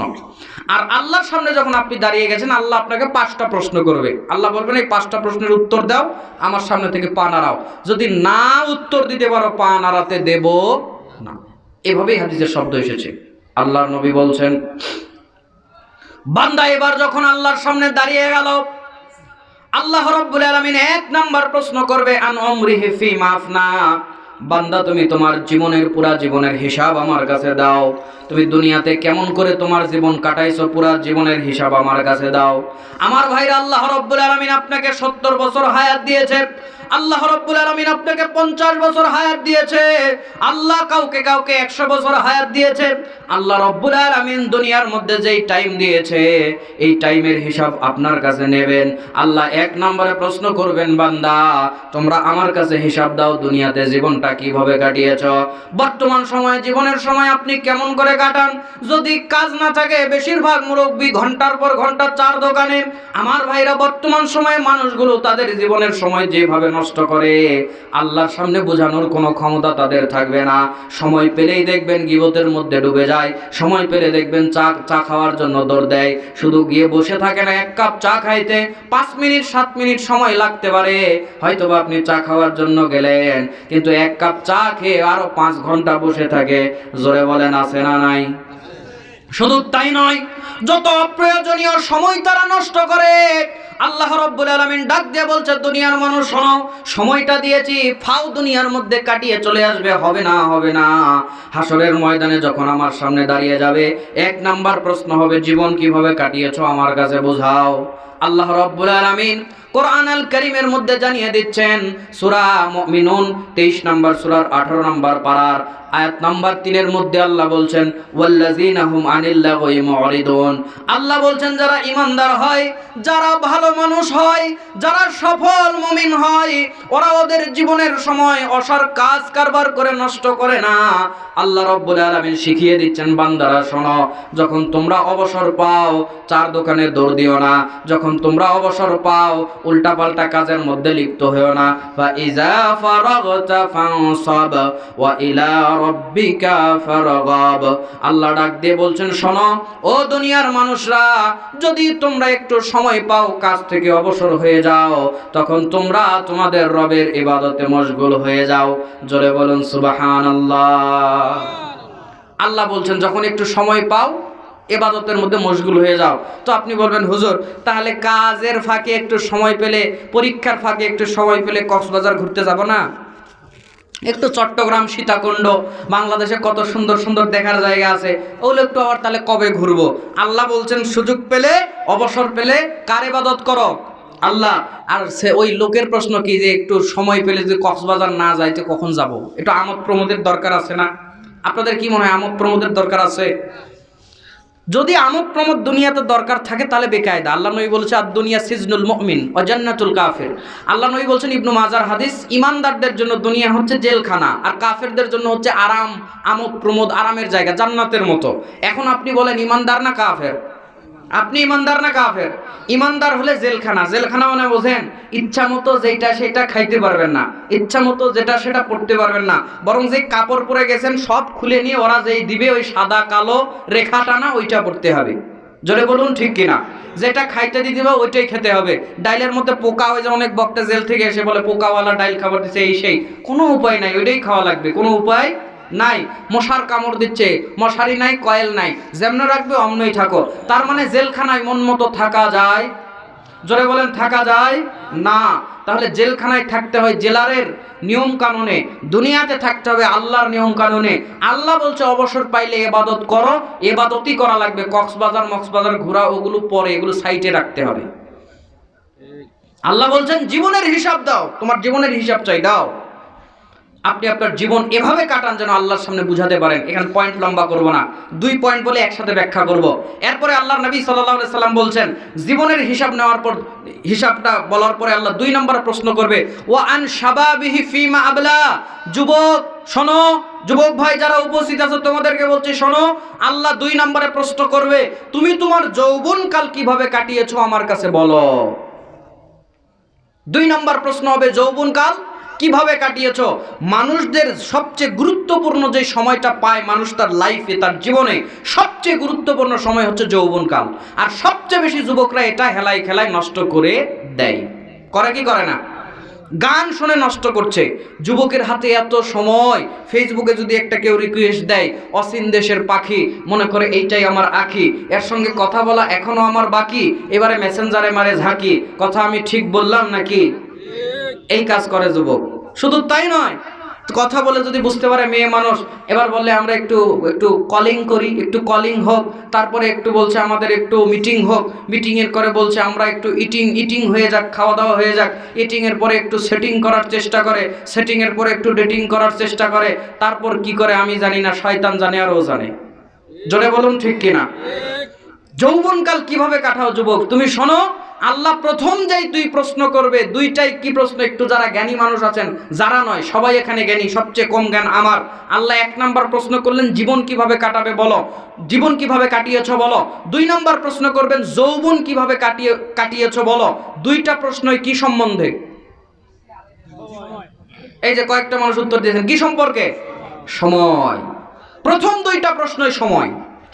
আর আল্লাহর সামনে যখন আপনি দাঁড়িয়ে গেছেন, আল্লাহ আপনাকে 5টা প্রশ্ন করবে। আল্লাহ বলবেন, এই 5টা প্রশ্নের উত্তর দাও, আমার সামনে থেকে পা নাড়াও। যদি না উত্তর দিতে পারো, পা নাড়াতে দেব না। এভাবেই হাদিসের শব্দ এসেছে। আল্লাহর নবী বলছেন, বান্দা এবার যখন আল্লাহর সামনে দাঁড়িয়ে গেল, আল্লাহ রাব্বুল আলামিন 1 নাম্বার প্রশ্ন করবে, আন উমরিহি ফিমা আফনা। বান্দা, তুমি তোমার জীবনের পুরা জীবনের হিসাব আমার কাছে দাও। তুমি দুনিয়াতে কেমন করে তোমার জীবন কাটাইছো, পুরা জীবনের হিসাব আমার কাছে দাও। আমার ভাইরা, আল্লাহ রাব্বুল আলামিন আপনাকে 70 বছর হায়াত দিয়েছে। আল্লাহ রাব্বুল আলামিন আপনাকে 50 বছর হায়াত দিয়েছে। আল্লাহ কাউকে কাউকে 100 বছর হায়াত দিয়েছে। আল্লাহ রাব্বুল আলামিন দুনিয়ার মধ্যে যেই টাইম দিয়েছে, এই টাইমের হিসাব আপনার কাছে নেবেন। আল্লাহ 1 নম্বরে প্রশ্ন করবেন, বান্দা তোমরা আমার কাছে হিসাব দাও, দুনিয়াতে জীবনটা কিভাবে কাটিয়েছো। বর্তমান সময়, জীবনের সময় আপনি কেমন করে কাটান। যদি কাজ না থাকে, বেশিরভাগ মুরব্বী ঘন্টার পর ঘন্টা চার দোকানে। আমার ভাইরা, বর্তমান সময়ে মানুষগুলো তাদের জীবনের সময় যেভাবে নষ্ট করে, আল্লাহর সামনে বোঝানোর কোনো ক্ষমতা তাদের থাকবে না। সময় পেলেই দেখবেন গীবতের মধ্যে ডুবে যায়, সময় পেলে দেখবেন চা খাওয়ার জন্য দৌড় দেয়। শুধু গিয়ে বসে থাকে না, 1 কাপ চা খাইতে 5 মিনিট 7 মিনিট সময় লাগতে পারে। হয়তোবা আপনি চা খাওয়ার জন্য গেলেন, কিন্তু 1 কাপ চা খেয়ে আরো 5 ঘন্টা বসে থাকে। জোরে বলেন, আছে না নাই? শুধু তাই নয়, যত অপ্রয়োজনীয় সময় তারা নষ্ট করে। আল্লাহ রাব্বুল আলামিন ডাক দিয়ে বলছে, দুনিয়ার মানুষ শোনো, সময়টা দিয়েছি, ফাও দুনিয়ার মধ্যে কাটিয়ে চলে আসবে, হবে না, হবে না। হাসরের ময়দানে যখন আমার সামনে দাঁড়িয়ে যাবে, 1 নাম্বার প্রশ্ন হবে, জীবন কিভাবে কাটিয়েছো আমার কাছে বোঝাও। আল্লাহ রাব্বুল আলামিন কোরআন আল কারীমের মধ্যে জানিয়ে দিচ্ছেন, সূরা মুমিনুন 23 নম্বর সূরার 18 নম্বর পারার আয়াত নাম্বার 3 এর মধ্যে আল্লাহ বলছেন, ওয়াল্লাযীনা হুম আনিল লাগয়ি মুরিদুন। আল্লাহ বলছেন, যারা ঈমানদার হয়, যারা ভালো মানুষ হয়, যারা সফল মুমিন হয়, ওরা ওদের জীবনের সময় অসার কাজ কারবার করে নষ্ট করে না। আল্লাহ রাব্বুল আলামিন শিখিয়ে দিচ্ছেন, বান্দারা শোনো, যখন তোমরা অবসর পাও, চার দোকানে দৌড় দিও না। যখন তোমরা অবসর পাও, উল্টাপাল্টা কাজের মধ্যে লিপ্ত হও না। ফা ইযা ফারাগতা ফানসাব ওয়া ইলা রাব্বিকা ফারগাব। আল্লাহ ডাক দিয়ে বলছেন, শোনো ও দুনিয়ার মানুষরা, যদি তোমরা একটু সময় পাও, কাজ থেকে অবসর হয়ে যাও, তখন তোমরা তোমাদের রবের ইবাদতে মশগুল হয়ে যাও। জোরে বলুন সুবহানাল্লাহ। আল্লাহ বলছেন, যখন একটু সময় পাও, ইবাদতের মধ্যে মশগুল হয়ে যাও। তো আপনি বলবেন, হুজুর তাহলে কাজের ফাঁকে একটু সময় পেলে, পরীক্ষার ফাঁকে একটু সময় পেলে কক্সবাজার ঘুরতে যাব না? একটু চট্টগ্রাম, সীতাকুণ্ড, বাংলাদেশে কত সুন্দর সুন্দর দেখার জায়গা আছে, ওগুলো একটু আবার তাহলে কবে ঘুরবো? আল্লাহ বলছেন, সুযোগ পেলে, অবসর পেলে কার ইবাদত করো? আল্লাহ। আর সে ওই লোকের প্রশ্ন কি, যে একটু সময় পেলে যদি কক্সবাজার না যাইতে কখন যাব? একটু আমোদ প্রমোদের দরকার আছে না? আপনাদের কি মনে হয় আমোদ প্রমোদের দরকার আছে? যদি আমোদ প্রমোদ দুনিয়াতে দরকার থাকে তাহলে বেকায়দা। আল্লাহ নবী বলেছে আর দুনিয়া সিজনুল মুমিন ওয়া জান্নাতুল কাফির। আল্লাহ নবী বলছেন ইবনু মাজার হাদিস, ইমানদারদের জন্য দুনিয়া হচ্ছে জেলখানা, আর কাফেরদের জন্য হচ্ছে আরাম, আমোদ প্রমোদ, আরামের জায়গা, জান্নাতের মতো। এখন আপনি বলেন ইমানদার না কাফের? আপনি ইমানদার না কাফের? ইমানদার হলে জেলখানা। জেলখানা মানে বোঝেন, ইচ্ছা মতো যেটা সেটা খাইতে পারবেন না, ইচ্ছা মতো যেটা সেটা পড়তে পারবেন না, বরং যে কাপড় পরে গেছেন সব খুলে নিয়ে ওরা যেই দিবে ওই সাদা কালো রেখা টানা ওইটা পড়তে হবে। জোরে বলুন ঠিক কিনা? যেটা খাইতে দিয়ে দিবে ওইটাই খেতে হবে। ডাইলের মধ্যে পোকা, ওই যে অনেক বক্তা জেল থেকে এসে বলে পোকাওয়ালা ডাইল খাবার দিচ্ছে, এই সেই, কোনো উপায় নাই, ওইটাই খাওয়া লাগবে, কোনো উপায় নাই। মশার কামড় দিচ্ছে, মশারি নাই, কয়েল নাই, যেমন রাখবে অমনই থাকো। তার মানে জেলখানায় মন মতো থাকা যায়? জোরে বলেন থাকা যায় না। তাহলে জেলখানায় থাকতে হয় জেলারের নিয়ম কানুনে, দুনিয়াতে থাকতে হবে আল্লাহর নিয়ম কানুনে। আল্লাহ বলছে অবসর পাইলে ইবাদত করো, ইবাদতই করা লাগবে। মক্সবাজার ঘোরা ওগুলো পরে, এগুলো সাইটে রাখতে হবে। আল্লাহ বলছেন জীবনের হিসাব দাও, তোমার জীবনের হিসাব চাই, দাও। আপনি আপনার জীবন এভাবে কাটান যেন আল্লাহর সামনে বুঝাতে পারেন। এখানে পয়েন্ট লম্বা করব না, 2 পয়েন্ট বলে একসাথে ব্যাখ্যা করব। এরপরে আল্লাহর নবী সাল্লাল্লাহু আলাইহি সাল্লাম বলছেন জীবনের হিসাব নেওয়ার পর, হিসাবটা বলার পরে আল্লাহ 2 নম্বরে প্রশ্ন করবে, ওয়া আন শাবাবিহি ফিমা আবলা। যুবক শোনো, যুবক ভাই যারা উপস্থিত আছো তোমাদেরকে বলছি শোনো, আল্লাহ 2 নম্বরে প্রশ্ন করবে তুমি তোমার যৌবনকাল কিভাবে কাটিয়েছো আমার কাছে বলো। 2 নম্বর প্রশ্ন হবে যৌবনকাল কিভাবে কাটিয়েছো। মানুষদের সবচেয়ে গুরুত্বপূর্ণ যে সময়টা পায় মানুষ তার লাইফে, তার জীবনে সবচেয়ে গুরুত্বপূর্ণ সময় হচ্ছে যৌবনকাল। আর সবচেয়ে বেশি যুবকরা এটা হেলায় খেলায় নষ্ট করে দেয়। করে কি করে না? গান শুনে নষ্ট করছে। যুবকের হাতে এত সময়, ফেসবুকে যদি একটা কেউ রিকোয়েস্ট দেয়, অসীম দেশের পাখি, মনে করে এইটাই আমার আখি, এর সঙ্গে কথা বলা এখনো আমার বাকি, এবারে মেসেঞ্জারে মারে ঝাঁকি, কথা আমি ঠিক বললাম নাকি? এই কাজ করে যুবক। শুধু তাই নয়, কথা বলে যদি বুঝতে পারে মেয়ে মানুষ, এবার বললে আমরা একটু কলিং করি, একটু কলিং হোক, তারপরে একটু বলছে আমাদের একটু মিটিং হোক, মিটিংয়ের করে বলছে আমরা একটু ইটিং হয়ে যাক, খাওয়া দাওয়া হয়ে যাক, ইটিংয়ের পরে একটু সেটিং করার চেষ্টা করে, সেটিংয়ের পরে একটু ডেটিং করার চেষ্টা করে, তারপর কি করে আমি জানি না, শয়তান জানে আর ও জানে। জোরে বলুন ঠিক কিনা? যৌবনকাল কিভাবে কাটাও যুবক তুমি শোনো, আল্লাহ প্রথম যেই 2 প্রশ্ন করবে, 2টাই কি প্রশ্ন, একটু যারা জ্ঞানী মানুষ আছেন, যারা নয় সবাই এখানে জ্ঞানী, সবচেয়ে কম জ্ঞান আমার। আল্লাহ 1 নম্বর প্রশ্ন করলেন জীবন কিভাবে কাটাবে বলো, জীবন কিভাবে কাটিয়েছো বলো। 2 নম্বর প্রশ্ন করবেন যৌবন কিভাবে কাটিয়েছো বলো। 2টা প্রশ্নই কি সম্বন্ধে? এই যে কয়েকটা মানুষ উত্তর দিয়েছেন কি সম্পর্কে? সময়। প্রথম 2টা প্রশ্নই সময়।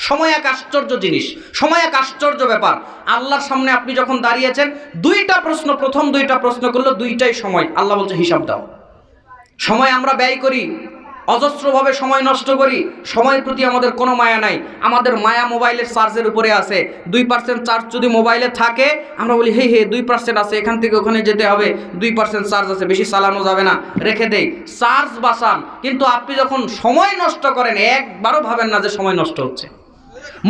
সময় এক আশ্চর্য জিনিস, সময় এক আশ্চর্য ব্যাপার। আল্লাহর সামনে আপনি যখন দাঁড়িয়েছেন, 2টা প্রশ্ন, প্রথম 2টা প্রশ্ন করলো, 2টাই সময়। আল্লাহ বলছে হিসাব দাও। সময় আমরা ব্যয় করি, অজস্রভাবে সময় নষ্ট করি, সময়ের প্রতি আমাদের কোনো মায়া নাই। আমাদের মায়া মোবাইলের চার্জের উপরে আছে। 2% চার্জ যদি মোবাইলে থাকে আমরা বলি হে 2% আছে, এখান থেকে ওখানে যেতে হবে, 2% চার্জ আছে, বেশি চালানো যাবে না, রেখে দেই, চার্জ বাঁচান। কিন্তু আপনি যখন সময় নষ্ট করেন, একবারও ভাবেন না যে সময় নষ্ট হচ্ছে।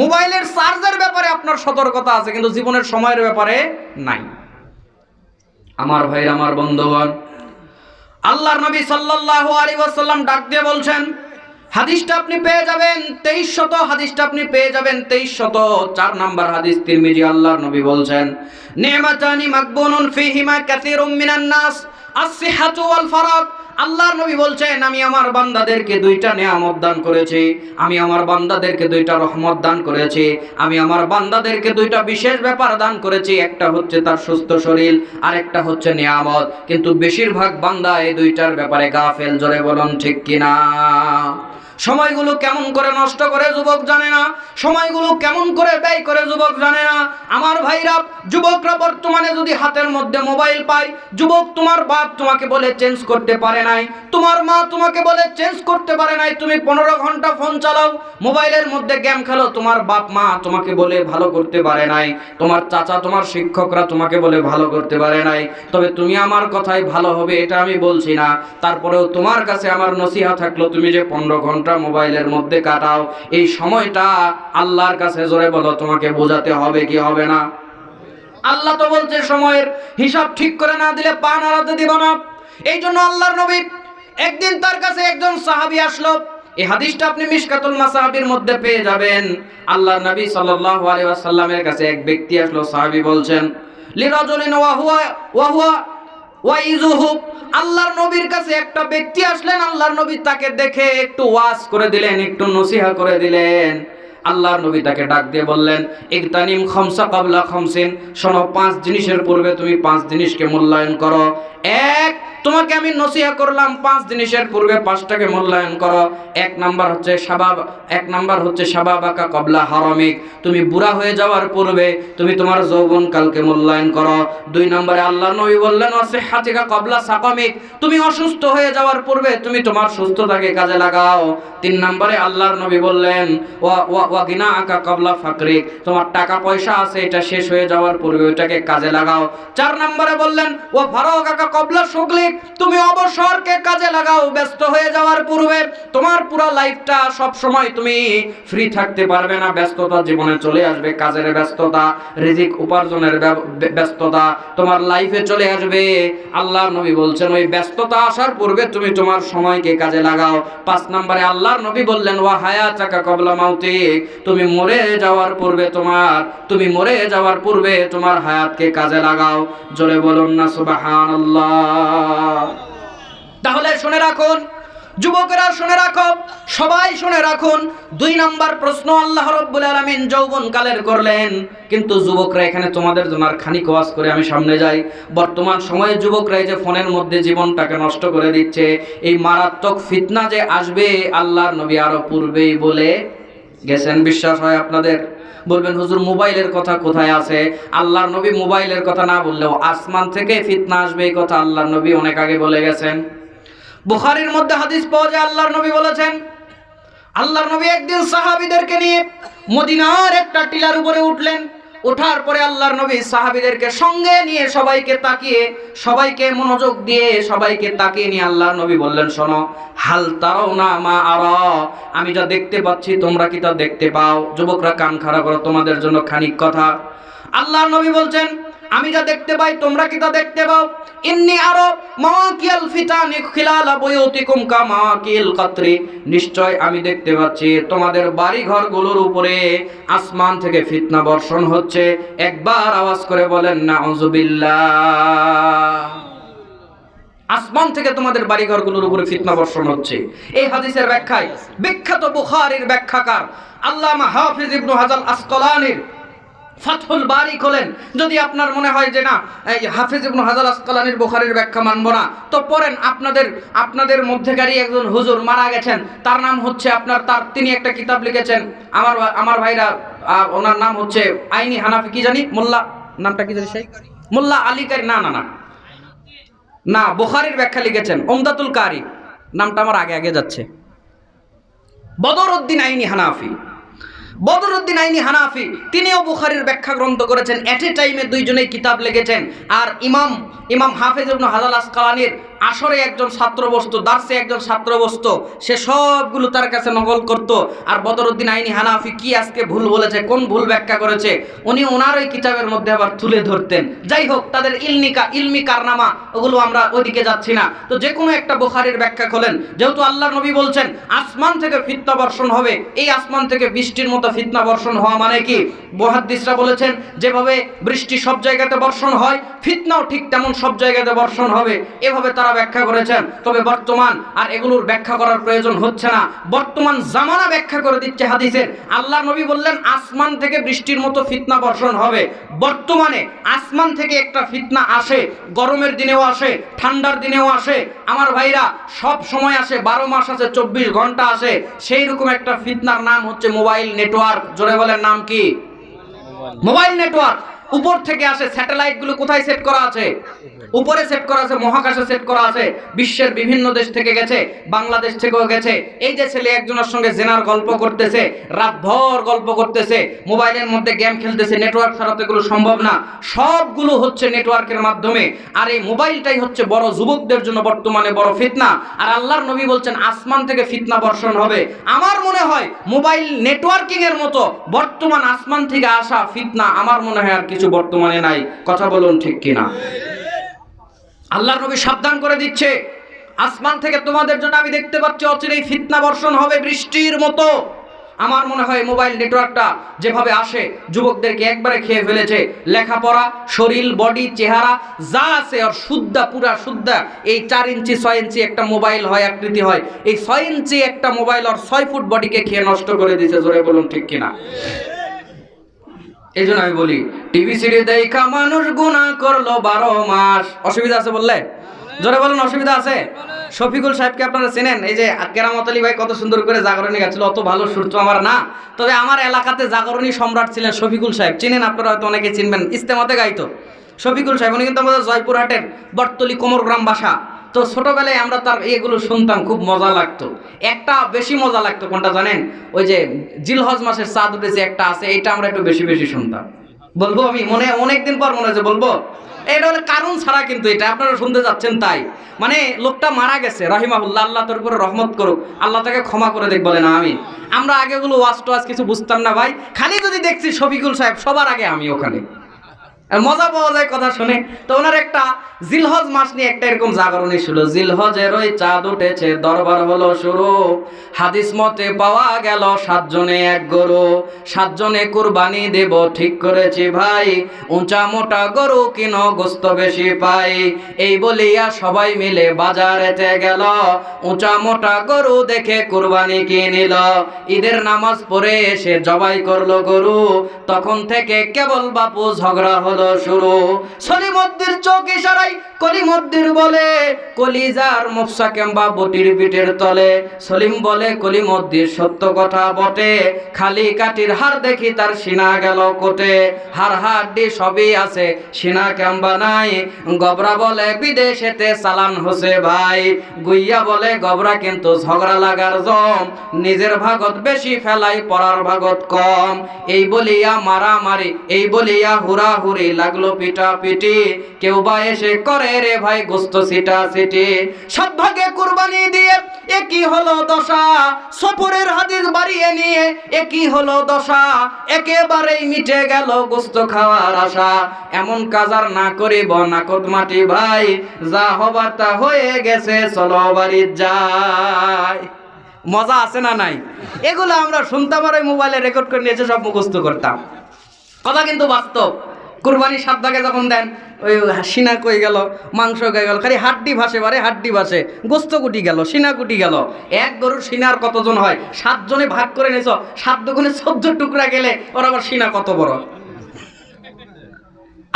মোবাইলের চার্জের ব্যাপারে আপনার সতর্কতা আছে, কিন্তু জীবনের সময়ের ব্যাপারে নাই। আমার ভাই, আমার বন্ধুগণ, আল্লাহর নবী সাল্লাল্লাহু আলাইহি ওয়াসাল্লাম ডাক দিয়ে বলছেন, হাদিসটা আপনি পেয়ে যাবেন 2300, হাদিসটা আপনি পেয়ে যাবেন 2304 নাম্বার হাদিস তিরমিজি। আল্লাহর নবী বলছেন নি'মাতানি মাকবুনুন ফীহিমা কাসীরুম মিনান নাস, আস-সিহাতু ওয়াল ফারাগ। আল্লাহর নবী বলছেন আমি আমার বান্দাদেরকে 2টা নিয়ামত দান করেছি, আমি আমার বান্দাদেরকে 2টা রহমত দান করেছি, আমি আমার বান্দাদেরকে 2টা বিশেষ ব্যাপার দান করেছি। একটা হচ্ছে তার সুস্থ শরীর, আর একটা হচ্ছে নিয়ামত। কিন্তু বেশিরভাগ বান্দা এই 2টার ব্যাপারে গাফেল। জোরে বলুন ঠিক কিনা? সময়গুলো কেমন করে নষ্ট করে যুবক জানে না, সময়গুলো কেমন করে ব্যয় করে যুবক জানে না। আমার ভাইরা, যুবকরা বর্তমানে যদি হাতের মধ্যে মোবাইল পায়, যুবক তোমার বাপ তোমাকে বলে চেঞ্জ করতে পারে নাই, তোমার মা তোমাকে বলে চেঞ্জ করতে পারে নাই, তুমি 15 ঘন্টা ফোন চালাও, মোবাইলের মধ্যে গেম খেলো, তোমার বাপ মা তোমাকে বলে ভালো করতে পারে নাই, তোমার চাচা তোমার শিক্ষকরা তোমাকে বলে ভালো করতে পারে নাই। তবে তুমি আমার কথাই ভালো হবে এটা আমি বলছি না, তারপরেও তোমার কাছে আমার নসিহা থাকলো, তুমি যে 15 ঘন্টা মোবাইলের মধ্যে কাটাও, এই সময়টা আল্লাহর কাছে জোরে বলো তোমাকে বোঝাতে হবে কি হবে না? আল্লাহ তো বলছে সময়ের হিসাব ঠিক করে না দিলে পা নাড়াতে দিব না। এই জন্য আল্লাহর নবী একদিন, তার কাছে একজন সাহাবী আসলো, এই হাদিসটা আপনি মিশকাতুল মাসাবির মধ্যে পেয়ে যাবেন। আল্লাহর নবী সাল্লাল্লাহু আলাইহি ওয়াসাল্লামের কাছে এক ব্যক্তি আসলো, সাহাবী বলছেন লিরাজুলিন ওয়া হুয়া ওয়াইজুহু, আল্লাহর নবীর কাছে একটা ব্যক্তি আসলেন, আল্লাহর নবী তাকে দেখে একটু ওয়াজ করে দিলেন, একটু নসিহা করে দিলেন। আল্লাহর নবী তাকে ডাক দিয়ে বললেন ইগতানিম খামসা ক্বাবলা খামসিন, শোনো 5 জিনিসের পূর্বে তুমি 5 জিনিসকে মূল্যায়ন করো। এক, তোমাকে আমি নসিহা করলাম 5 জিনিসের পূর্বে 5টাকে মূল্যায়ন করো। এক নাম্বার হচ্ছে শাবাবাকা ক্বাবলা হারামিক, তুমি বুড়া হয়ে যাওয়ার পূর্বে তুমি তোমার যৌবনকালকে মূল্যায়ন করো। 2 নম্বরে আল্লাহর নবী বললেন ওয়াসিহাতিকা ক্বাবলা সাকামিক, তুমি অসুস্থ হয়ে যাওয়ার পূর্বে তুমি তোমার সুস্থতাকে কাজে লাগাও। 3 নম্বরে আল্লাহর নবী বললেন ওয়া গিনাআকা ক্বাবলা ফাকরিক, তোমার টাকা পয়সা আছে এটা শেষ হয়ে যাওয়ার পূর্বে ওইটাকে কাজে লাগাও। 4 নম্বরে বললেন ওয়া ফারাগাকা ক্বাবলা শুগলিক, তুমি অবসরকে কাজে লাগাও ব্যস্ত হয়ে যাওয়ার পূর্বে। তোমার পুরো লাইফটা সব সময় তুমি ফ্রি থাকতে পারবে না, ব্যস্ততা জীবনে চলে আসবে, কাজের ব্যস্ততা, রিজিক উপার্জনের ব্যস্ততা তোমার লাইফে চলে আসবে। আল্লাহর নবী বলছেন ওই ব্যস্ততা আসার পূর্বে তুমি তোমার সময়কে কাজে লাগাও। 5 নম্বরে আল্লাহর নবী বললেন ওয়া হায়াতাকা ক্বাবলা মাউতিক, তুমি মরে যাওয়ার পূর্বে তোমার হায়াতকে কাজে লাগাও। জোরে বলুন না সুবহানাল্লাহ। তাহলে শুনে রাখুন যুবকেরা, শুনে রাখো, সবাই শুনে রাখুন। 2 নম্বর প্রশ্ন আল্লাহ রাব্বুল আলামিন যৌবনকালের করলেন, কিন্তু যুবকরা এখানে তোমাদের জন্য আর খানিক ওয়াজ করে আমি সামনে যাই। বর্তমান সময়ে যুবকরা এই যে ফোনের মধ্যে জীবনটাকে নষ্ট করে দিচ্ছে, এই মারাত্মক ফিতনা যে আসবে আল্লাহর নবী আরো পূর্বেই বলে গেছেন। বিশ্বাস হয় আপনাদের? বলবেন হুজুর মোবাইলের কথা কোথায় আছে? আল্লাহর নবী মোবাইলের কথা না বললেও আসমান থেকে ফিতনা আসবে এই কথা আল্লাহর নবী অনেক আগে বলে গেছেন। বুখারীর মধ্যে হাদিস পাওয়া যায়, আল্লাহর নবী বলেছেন, আল্লাহর নবী একদিন সাহাবীদেরকে নিয়ে মদিনার একটা টিলার উপরে উঠলেন। ওঠার পরে আল্লাহর নবী সাহাবীদেরকে সঙ্গে নিয়ে সবাইকে মনোযোগ দিয়ে সবাইকে তাকিয়ে নিয়ে আল্লাহর নবী বললেন শোনো, হাল তারাউনা মা আরা, আমি যা দেখতে পাচ্ছি তোমরা কি তা দেখতে পাও? যুবকরা কান খাড়া করো, তোমাদের জন্য খানিক কথা। আল্লাহর নবী বলছেন আমি যা দেখতে পাই তোমরা কি তা দেখতে পাও? ইন্নী আরা মাওয়াকিল ফিতানি খিলালা বুয়ুতিকুম কা মাওয়াকিল কাতরি, নিশ্চয় আমি দেখতে পাচ্ছি তোমাদের বাড়ি ঘরগুলোর উপরে আসমান থেকে ফিতনা বর্ষণ হচ্ছে। একবার আওয়াজ করে বলেন নাউযুবিল্লাহ। আসমান থেকে তোমাদের বাড়ি ঘরগুলোর উপরে ফিতনা বর্ষণ হচ্ছে। এই হাদিসের ব্যাখ্যায় বিখ্যাত বুখারীর ব্যাখ্যাকার আল্লামা হাফিজ ইবনে হাজার আসকালানির ফাতহুল বারি খোলেন। যদি আপনার মনে হয় যে না এই হাফিজ ইবনে হাজার আসকালানির বুখারীর ব্যাখ্যা মানব না, তো পড়েন। আপনাদের মধ্যেকারী একজন হুজুর মারা গেছেন, তার নাম হচ্ছে তিনি একটা কিতাব লিখেছেন। আমার ভাইরা, ওনার নাম হচ্ছে আইনি হানাফি, কি জানি মোল্লা, নামটা কি জানি, সেই মোল্লা আলী কারি, না বুখারীর ব্যাখ্যা লিখেছেন উমদাতুল কারি, নামটা আমার আগে যাচ্ছে। বদরউদ্দিন আইনি হানাফি তিনিও বুখারীর ব্যাখ্যা গ্রন্থ করেছেন। এট এ টাইমে দুইজনেই কিতাব লিখেছেন। আর ইমাম হাফিজ ইবনে হাজার আসকালানির আসরে একজন ছাত্র বসতো, দার্সে একজন ছাত্র বসতো, সে সবগুলো তার কাছে নকল করত। আর বদরউদ্দিন আইনি হানাফি কি আজকে ভুল বলেছে, কোন ভুল ব্যাখ্যা করেছে, উনি ওনার ওই কিতাবের মধ্যে আবার তুলে ধরতেন। যাই হোক, তাদের ইলমি কারনামা ওগুলো আমরা ওইদিকে যাচ্ছি না। তো যে কোনো একটা বুখারীর ব্যাখ্যা খোলেন, যেহেতু আল্লাহর নবী বলছেন আসমান থেকে ফিতনা বর্ষণ হবে, এই আসমান থেকে বৃষ্টির মতো ফিতনা বর্ষণ হওয়া মানে কি? মুহাদ্দিসরা বলেছেন যেভাবে বৃষ্টি সব জায়গাতে বর্ষণ হয়, ফিতনাও ঠিক তেমন সব জায়গাতে বর্ষণ হবে, এভাবে তারা ব্যাখ্যা করেছেন। তবে বর্তমান আর এগুলোর ব্যাখ্যা করার প্রয়োজন হচ্ছে না, বর্তমান জামানা ব্যাখ্যা করে দিচ্ছে হাদিসের। আল্লাহর নবী বললেন আসমান থেকে বৃষ্টির মতো ফিতনা বর্ষণ হবে। বর্তমানে আসমান থেকে একটা ফিতনা আসে, গরমের দিনেও আসে, ঠান্ডার দিনেও আসে, আমার ভাইরা সব সময় আসে, 12 মাস আসে, 24 ঘন্টা আসে। সেই রকম একটা ফিতনার নাম হচ্ছে মোবাইল নেটওয়ার্ক। জোরে বলেন নাম কি? Mobile network. উপর থেকে আসে, স্যাটেলাইট গুলো কোথায় সেট করা আছে? উপরে সেট করা আছে, মহাকাশে সেট করা আছে। বিশ্বের বিভিন্ন দেশ থেকে গেছে, বাংলাদেশ থেকেও গেছে। এই যে ছেলে একজনের সঙ্গে জেনার গল্প করতেছে, রাতভর গল্প করতেছে, মোবাইলের মধ্যে গেম খেলতেছে, নেটওয়ার্ক ছাড়া তো এগুলো সম্ভব না। সবগুলো হচ্ছে নেটওয়ার্কের মাধ্যমে। আর এই মোবাইলটাই হচ্ছে বড় যুবকদের জন্য বর্তমানে বড় ফিতনা। আর আল্লাহর নবী বলছেন আসমান থেকে ফিতনা বর্ষণ হবে। আমার মনে হয় মোবাইল নেটওয়ার্কিং এর মতো বর্তমান আসমান থেকে আসা ফিতনা আমার মনে হয় আর কিছু বর্তমানে নাই। কথা বলুন ঠিক কিনা? আল্লাহর নবী সাবধান করে দিচ্ছে। আসমান থেকে তোমাদের জন্য আমি দেখতে পাচ্ছি অচিরেই ফিতনা বর্ষণ হবে বৃষ্টির মতো। আমার মনে হয় মোবাইল নেটওয়ার্কটা যেভাবে আসে যুবকদেরকে একবারে খেয়ে ফেলেছে। লেখাপড়া, শরীর, বডি, চেহারা যা আছে আর শুদ্ধা, পুরা শুদ্ধা। এই 4 ইঞ্চি 6 ইঞ্চি একটা মোবাইল হয়, আকৃতি হয়, এই 6 ইঞ্চি একটা মোবাইল আর 6 ফুট বডিকে খেয়ে নষ্ট করে দিয়েছে। জোরে বলুন ঠিক কিনা? এই জন্য আমি বলি, টিভি সিরিজ দেখা মানুষ গুনাহ করলো 12 মাস। অসুবিধা আছে বললে? জোরে বলুন, অসুবিধা আছে? শফিকুল সাহেবকে আপনারা চেনেন? এই যে কেরামত আলী ভাই কত সুন্দর করে জাগরণী গাচ্ছিল, অত ভালো সুর তো আমার না, তবে আমার এলাকাতে জাগরণী সম্রাট ছিলেন শফিকুল সাহেব। চিনেন আপনারা, হয়তো অনেকে চিনবেন, ইস্তেমাতে গাইতো শফিকুল সাহেব। উনি কিন্তু আমাদের জয়পুরহাটের বটতলি কোমরগ্রাম বাসা। তো ছোটবেলায় আমরা তার এগুলো শুনতাম, খুব মজা লাগতো। একটা বেশি মজা লাগতো কোনটা জানেন? ওই যে জিলহজ মাসের চাঁদ উঠেছে একটা আছে, এটা আমরা একটু বেশি বেশি শুনতাম। বলবো আমি, মনে অনেকদিন পর মনে হয়েছে বলবো। এটা হলে কারণ ছাড়া, কিন্তু এটা আপনারা শুনতে যাচ্ছেন তাই। মানে লোকটা মারা গেছে রাহিমাহুল্লাহ, আল্লাহ তোর উপরে রহমত করুক, আল্লাহ তাকে ক্ষমা করে দেখ, বলে না আমি। আমরা আগেগুলো ওয়াজ টোয়াজ কিছু বুঝতাম না ভাই, খালি যদি দেখছি শফিকুল সাহেব সবার আগে আমি ওখানে, মজা পাওয়া যায় কথা শুনে। তো ওনার একটা জিলহজ মাস নিয়ে একটা এরকম জাগরণী ছিল। জিলহজের ওই চাঁদ উঠেছে, দরবার হলো শুরু, হাদিস মতে পাওয়া গেল 7 জনে 1 গরু, 7 জনে কুরবানি দেব ঠিক করেছি ভাই, উঁচা মোটা গরু কিনো গোস্ত বেশি পাই। এই বলিয়া সবাই মিলে বাজারেতে গেল, উঁচা মোটা গরু দেখে কুরবানি কিনিল। ঈদের নামাজ পড়ে এসে জবাই করলো গরু, তখন থেকে কেবল বাপু ঝগড়া হলো শুরু। সলিমুদ্দির চোখ ইশারায় কলিমুদ্দির বলে, কলিজার মুফসা কেম্বা বটির পিঠের তলে। সলিম বলে, কলিমুদ্দির সত্য কথা বটে, খালি কাটির হাড় দেখি তার সিনা গেল কোটে। হাড় হাড্ডি সবই আছে, সিনা কেম্বা নাই। গবরা বলে, বিদেশেতে চালান হোসে ভাই। গুইয়া বলে, গবরা কিন্তু ঝগড়া লাগার জম, নিজের ভাগত বেশি ফেলাই পরার ভাগত কম। এই বলিয়া মারামারি, এই বলিয়া হুড়াহুড়ি লাগলো পিটাপিটি, কেউ বা এসে করে রে ভাই গোস্ত সিটা সিটি। 7 ভাগে কুরবানি দিয়ে একই হলো দশা, সফরের হাদিস বাড়িয়ে নিয়ে একই হলো দশা, একেবারেই মিটে গেল গোস্ত খাওয়ার আশা। এমন কাজ আর না করিব নাকদ মাটি ভাই, যা হবার তা হয়ে গেছে চলো বাড়ি যাই। মজা আছে না নাই? এগুলো আমরা শুনতাম আর ওই মোবাইলে রেকর্ড করে নিয়েছে, সব মুখস্থ করতাম। কথা কিন্তু বাস্তব। কুরবানি 7 ভাগে যখন দেন, ওই সিনা কই গেল, মাংস কই গেল, খালি হাড্ডি ভাসে, বারে হাড্ডি ভাসে, গোস্ত কুটি গেল, সিনা কুটি গেল। এক গরুর সিনার কতজন হয়? 7 জনে ভাগ করে নিয়েছ, 7 দুগুণে 14 টুকরা গেলে ওর আবার সিনা কত বড়।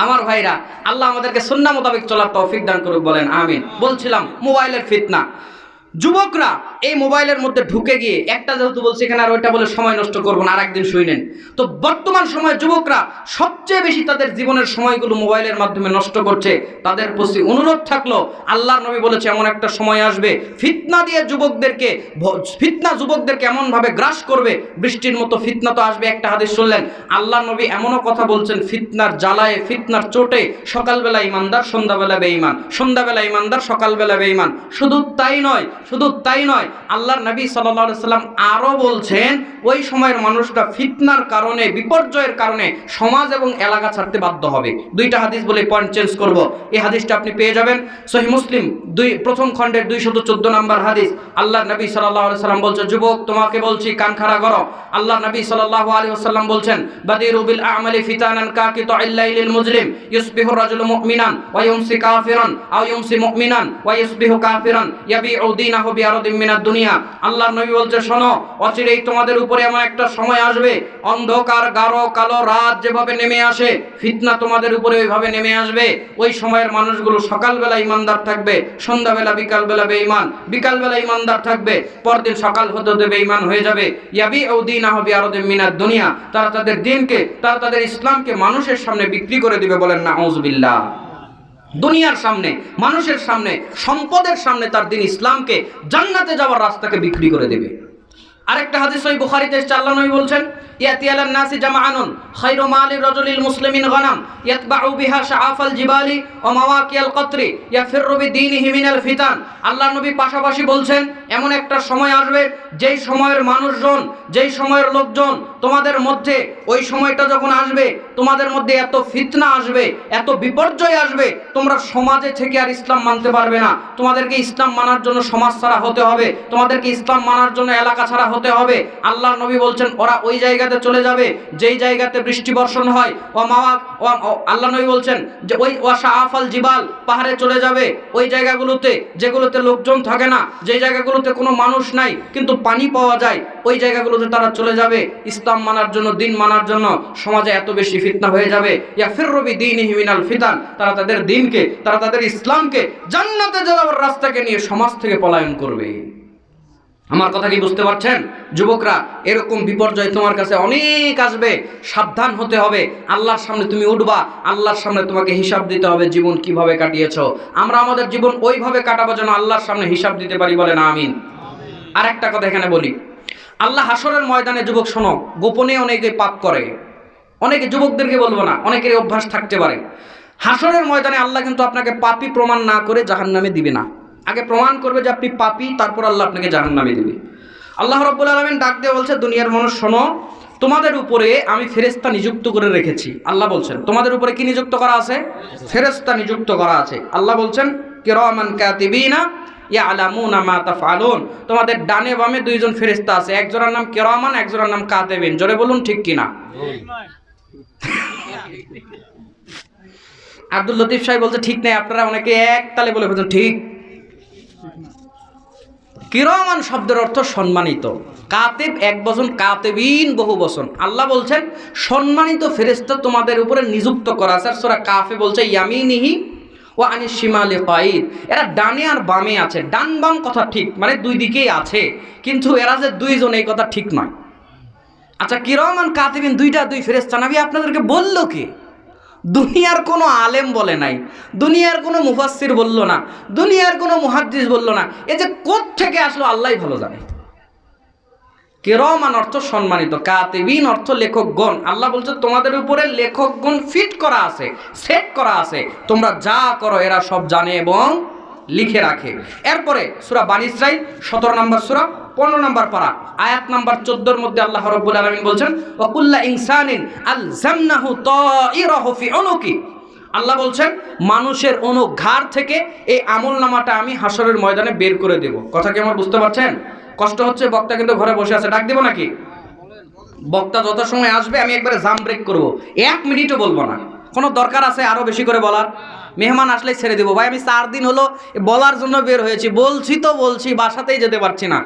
আমার ভাইরা, আল্লাহ আমাদেরকে সুন্নাহ মোতাবেক চলার তৌফিক দান করুক, বলেন আমিন। বলছিলাম মোবাইলের ফিতনা। যুবকরা এই মোবাইলের মধ্যে ঢুকে গিয়ে, একটা যেহেতু বলছি এখানে আর ওইটা বলে সময় নষ্ট করবো না, আরেকদিন শুনেন। তো বর্তমান সময়ে যুবকরা সবচেয়ে বেশি তাদের জীবনের সময়গুলো মোবাইলের মাধ্যমে নষ্ট করছে। তাদের প্রতি অনুরোধ থাকলো, আল্লাহর নবী বলেছে এমন একটা সময় আসবে ফিতনা দিয়ে যুবকদেরকে, ফিতনা যুবকদেরকে এমনভাবে গ্রাস করবে, বৃষ্টির মতো ফিতনা তো আসবে। একটা হাদিস শুনলেন, আল্লাহর নবী এমনও কথা বলছেন, ফিতনার জ্বালায়, ফিতনার চোটে সকালবেলা ইমানদার, সন্ধ্যাবেলা বেঈমান, সন্ধ্যাবেলা ইমানদার, সকালবেলা বেঈমান। শুধু তাই নয়, শুধু তাই নয়, আল্লাহর নবী সাল্লাল্লাহু আলাইহি সাল্লাম আরো বলছেন, ওই সময়ের মানুষটা ফিতনার কারণে, বিপর্যয়ের কারণে সমাজ এবং এলাকা ছাড়তে বাধ্য হবে। 2টা হাদিস বলে পয়েন্ট চেঞ্জ করব। এই হাদিসটা আপনি পেয়ে যাবেন সহিহ মুসলিম প্রথম খণ্ডের 214 নম্বর হাদিস। আল্লাহর নবী সাল্লাল্লাহু আলাইহি সাল্লাম বলছে, যুবক তোমাকে বলছি কান খাড়া করো। আল্লাহর নবী সাল্লাল্লাহু আলাইহি ওয়াসাল্লাম বলছেন, বাদিরু বিল আমালি ফিতানান কাকিতাইল লাইলিল মুজলিম, ইউসবিহু রাজুলু মুমিনান ওয়া ইউমসি কাফিরান আও ইউমসি মুমিনান ওয়া ইউসবিহু কাফিরান ইয়াবিউ দীনাহু বিআরদিন মিনাদ দুনিয়া। আল্লাহর নবী বলছে, শোনো, অচিরেই তোমাদের উপরে এমন একটা সময় আসবে, অন্ধকার গাঢ় কালো রাত যেভাবে নেমে আসে, ফিতনা তোমাদের উপরে ওইভাবে নেমে আসবে। ওই সময়ের মানুষগুলো সকালবেলা ইমানদার থাকবে, সন্ধ্যাবেলা বিকালবেলা বেঈমান, বিকালবেলা ইমানদার থাকবে, পরদিন সকাল হতে হতে বেঈমান হয়ে যাবে। ইয়াবিউ দীনাহু বিআরদিন মিনাদ দুনিয়া, তারা তাদের দ্বীনকে, তারা তাদের ইসলামকে মানুষের সামনে বিক্রি করে দিবে, বলেন নাউযুবিল্লাহ। দুনিয়ার সামনে, মানুষের সামনে, সম্পদের সামনে তার দ্বীন ইসলামকে, জান্নাতে যাওয়ার রাস্তাকে বিক্রি করে দেবে। আরেকটা হাদিস সহিহ বুখারীতে এসেছে, আল্লাহ নবী বলছেন, ইয়াতি আলান নাসি জামাআনুন খায়রু মালির রাজুলিল মুসলিমিন গানাম ইয়াতবাউ বিহা শাআফাল জিবালি ওয়া মাওয়াকিয়াল কতরি ইয়াফিররু বিদীনিহি মিনাল ফিতান। আল্লাহ নবী পাশাপাশি বলছেন, এমন একটা সময় আসবে যেই সময়ের মানুষজন, যেই সময়ের লোকজন তোমাদের মধ্যে ওই সময়টা যখন আসবে, তোমাদের মধ্যে এত ফিতনা আসবে, এত বিপর্যয় আসবে, তোমরা সমাজে থেকে আর ইসলাম মানতে পারবে না। তোমাদেরকে ইসলাম মানার জন্য সমাজ ছাড়া হতে হবে, তোমাদেরকে ইসলাম মানার জন্য এলাকা ছাড়া হতে হবে। আল্লাহ নবী বলছেন ওরা ওই জায়গাতে চলে যাবে যেই জায়গাতে বৃষ্টি বর্ষণ হয়। আল্লাহ নবী বলছেন যে ওই ওয়াশাআফাল জিবাল, পাহাড়ে চলে যাবে ওই জায়গাগুলোতে যেগুলোতে লোকজন থাকে না, যে জায়গাগুলোতে কোনো মানুষ নাই কিন্তু পানি পাওয়া যায়, ওই জায়গাগুলোতে তারা চলে যাবে ইসলাম মানার জন্য, দিন মানার জন্য। সমাজে এত বেশি ফিতনা হয়ে যাবে, ইয়াফিররু বিদীনিহি মিনাল ফিতান, তারা তাদের দিনকে, তারা তাদের ইসলামকে, জান্নাতে যাওয়ার রাস্তাকে নিয়ে সমাজ থেকে পলায়ন করবে। আমার কথা কি বুঝতে পারছেন যুবকরা? এরকম বিপর্যয় তোমার কাছে অনেক আসবে, সাবধান হতে হবে। আল্লাহর সামনে তুমি উঠবা, আল্লাহর সামনে তোমাকে হিসাব দিতে হবে জীবন কিভাবে কাটিয়েছো। আমরা আমাদের জীবন ওইভাবে কাটাবো যেন আল্লাহর সামনে হিসাব দিতে পারি, বলে না আমিন। আর একটা কথা এখানে বলি, আল্লাহ হাসরের ময়দানে, যুবক শোনো, গোপনে অনেকে পাপ করে, অনেকে, যুবকদেরকে বলবো না, অনেকের অভ্যাস থাকতে পারে। হাসরের ময়দানে আল্লাহ কিন্তু আপনাকে পাপী প্রমাণ না করে জাহান্নামে দিবে না, আগে প্রমাণ করবে যে আপনি পাপী, তারপর আল্লাহ আপনাকে জাহান্নামে দিবে। আল্লাহ রাব্বুল আলামিন ডাক দিয়ে বলছে, দুনিয়ার মানুষ শোনো, তোমাদের উপরে আমি ফেরেশতা নিযুক্ত করে রেখেছি। আল্লাহ বলছেন তোমাদের উপরে কি নিযুক্ত করা আছে? ফেরেশতা নিযুক্ত করা আছে। আল্লাহ বলছেন কিরামান কাতিবিনা ইয়ালামুনা মা তাফআলুন, তোমাদের ডানে বামে দুইজন ফেরেশতা আছে, একজনের নাম কিরামান, একজনের নাম কাতিবিন। জোরে বলুন ঠিক কিনা? আব্দুল লতিফ সাহেব বলছে ঠিক নাই, আপনারা অনেকে এক তালে বলে ফেলছেন ঠিক। কিরামান শব্দের অর্থ সম্মানিত, কাতেব এক বচন, কাতেবিন বহু বচন। আল্লাহ বলছেন সম্মানিত ফেরেশতা তোমাদের উপরে নিযুক্ত করা আছে। সূরা কাফে বলছে ইয়ামিনিহি ওয়া আনিশ শিমালি কাঈদ, এরা ডানে আর বামে আছে। ডান বাম কথা ঠিক, মানে দুই দিকেই আছে, কিন্তু এরা যে দুইজন এই কথা ঠিক নয়। আচ্ছা, কিরামান কাতিবিন দুই ফেরেশতা নবী আপনাদেরকে বললো কে? দুনিয়ার কোনো আলেম বলে নাই, দুনিয়ার কোনো মুফাসসির বললো না, দুনিয়ার কোনো মুহাদ্দিস বললো না, এ যে কোত্থেকে আসলো আল্লাহই ভালো জানে। কিরামান অর্থ সম্মানিত, কাতিবিন অর্থ লেখকগণ। আল্লাহ বলছে তোমাদের উপরে লেখকগণ ফিট করা আছে, সেট করা আছে, তোমরা যা করো এরা সব জানে এবং লিখে রাখে। এরপরে সূরা বানী ইসরাঈল 17 নম্বর সূরা 15 নম্বর পারা আয়াত নাম্বার 14 এর মধ্যে আল্লাহ রাব্বুল আলামিন বলছেন ওয়া কুল্লু ইনসানিন আলজামনাহু তাইরাহু ফি উনুকি। আল্লাহ বলছেন মানুষের ঘাড় থেকে এই আমলনামাটা আমি হাসরের ময়দানে বের করে দেব। কথা কি আমার বুঝতে পারছেন? কষ্ট হচ্ছে, বক্তা কিন্তু ঘরে বসে আছে, ডাক দেব নাকি? বক্তা যত সময় আসবে আমি একবারে জাম ব্রেক করব, 1 মিনিটও বলবো না। কোনো দরকার আছে আরো বেশি করে বলার? মেহমান আসলেই ছেড়ে দেবো। ভাই আমি 4 দিন হলো বলার জন্য বের হয়েছি, বলছি বাসাতেই যেতে পারছি না,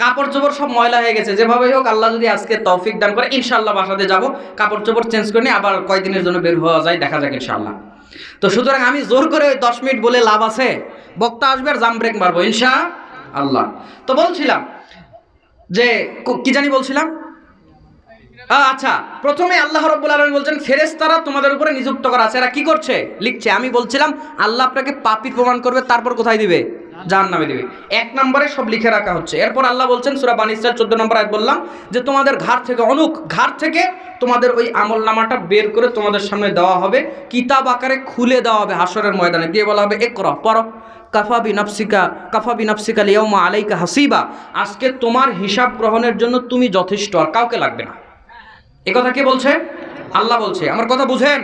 কাপড় চোপড় সব ময়লা হয়ে গেছে। যেভাবেই হোক আল্লাহ যদি আজকে তৌফিক দান করে ইনশাআল্লাহ বাসাতে যাব, কাপড় চোপড় চেঞ্জ করে নিয়ে আবার কয়েকদিনের জন্য বের হওয়া যায়, দেখা যাক ইনশাআল্লাহ। তো সুতরাং আমি জোর করে 10 মিনিট বলে লাভ আছে? বক্তা আসবে আর জাম ব্রেক মারবো ইনশাআল্লাহ। তো বলছিলাম যে কি জানি বলছিলাম, আচ্ছা, প্রথমে আল্লাহ রাব্বুল আলামিন বলছেন ফেরেশতারা তোমাদের উপরে নিযুক্ত করা আছে। এরা কি করছে? লিখছে। আমি বলছিলাম আল্লাহ আপনাকে পাপী প্রমাণ করবে, তারপর কোথায় দিবে? জাহান্নামে দিবে। 1 নম্বরে সব লিখে রাখা হচ্ছে। এরপর আল্লাহ বলছেন সূরা বানী ইসরাঈল 14 নম্বর আয়াত বললাম যে তোমাদের ঘাড় থেকে ঘাড় থেকে তোমাদের ওই আমলনামাটা বের করে তোমাদের সামনে দেওয়া হবে, কিতাব আকারে খুলে দেওয়া হবে হাসরের ময়দানে, দিয়ে বলা হবে ইকরা, পড়ো, কাফা বিনাফসিকা লিয়াউমা আলাইকা হাসিবা, আজকে তোমার হিসাব গ্রহণের জন্য তুমি যথেষ্ট, আর কাউকে লাগবে না। এ কথা কে বলছে? আল্লাহ বলছে। আমার কথা বুঝেন?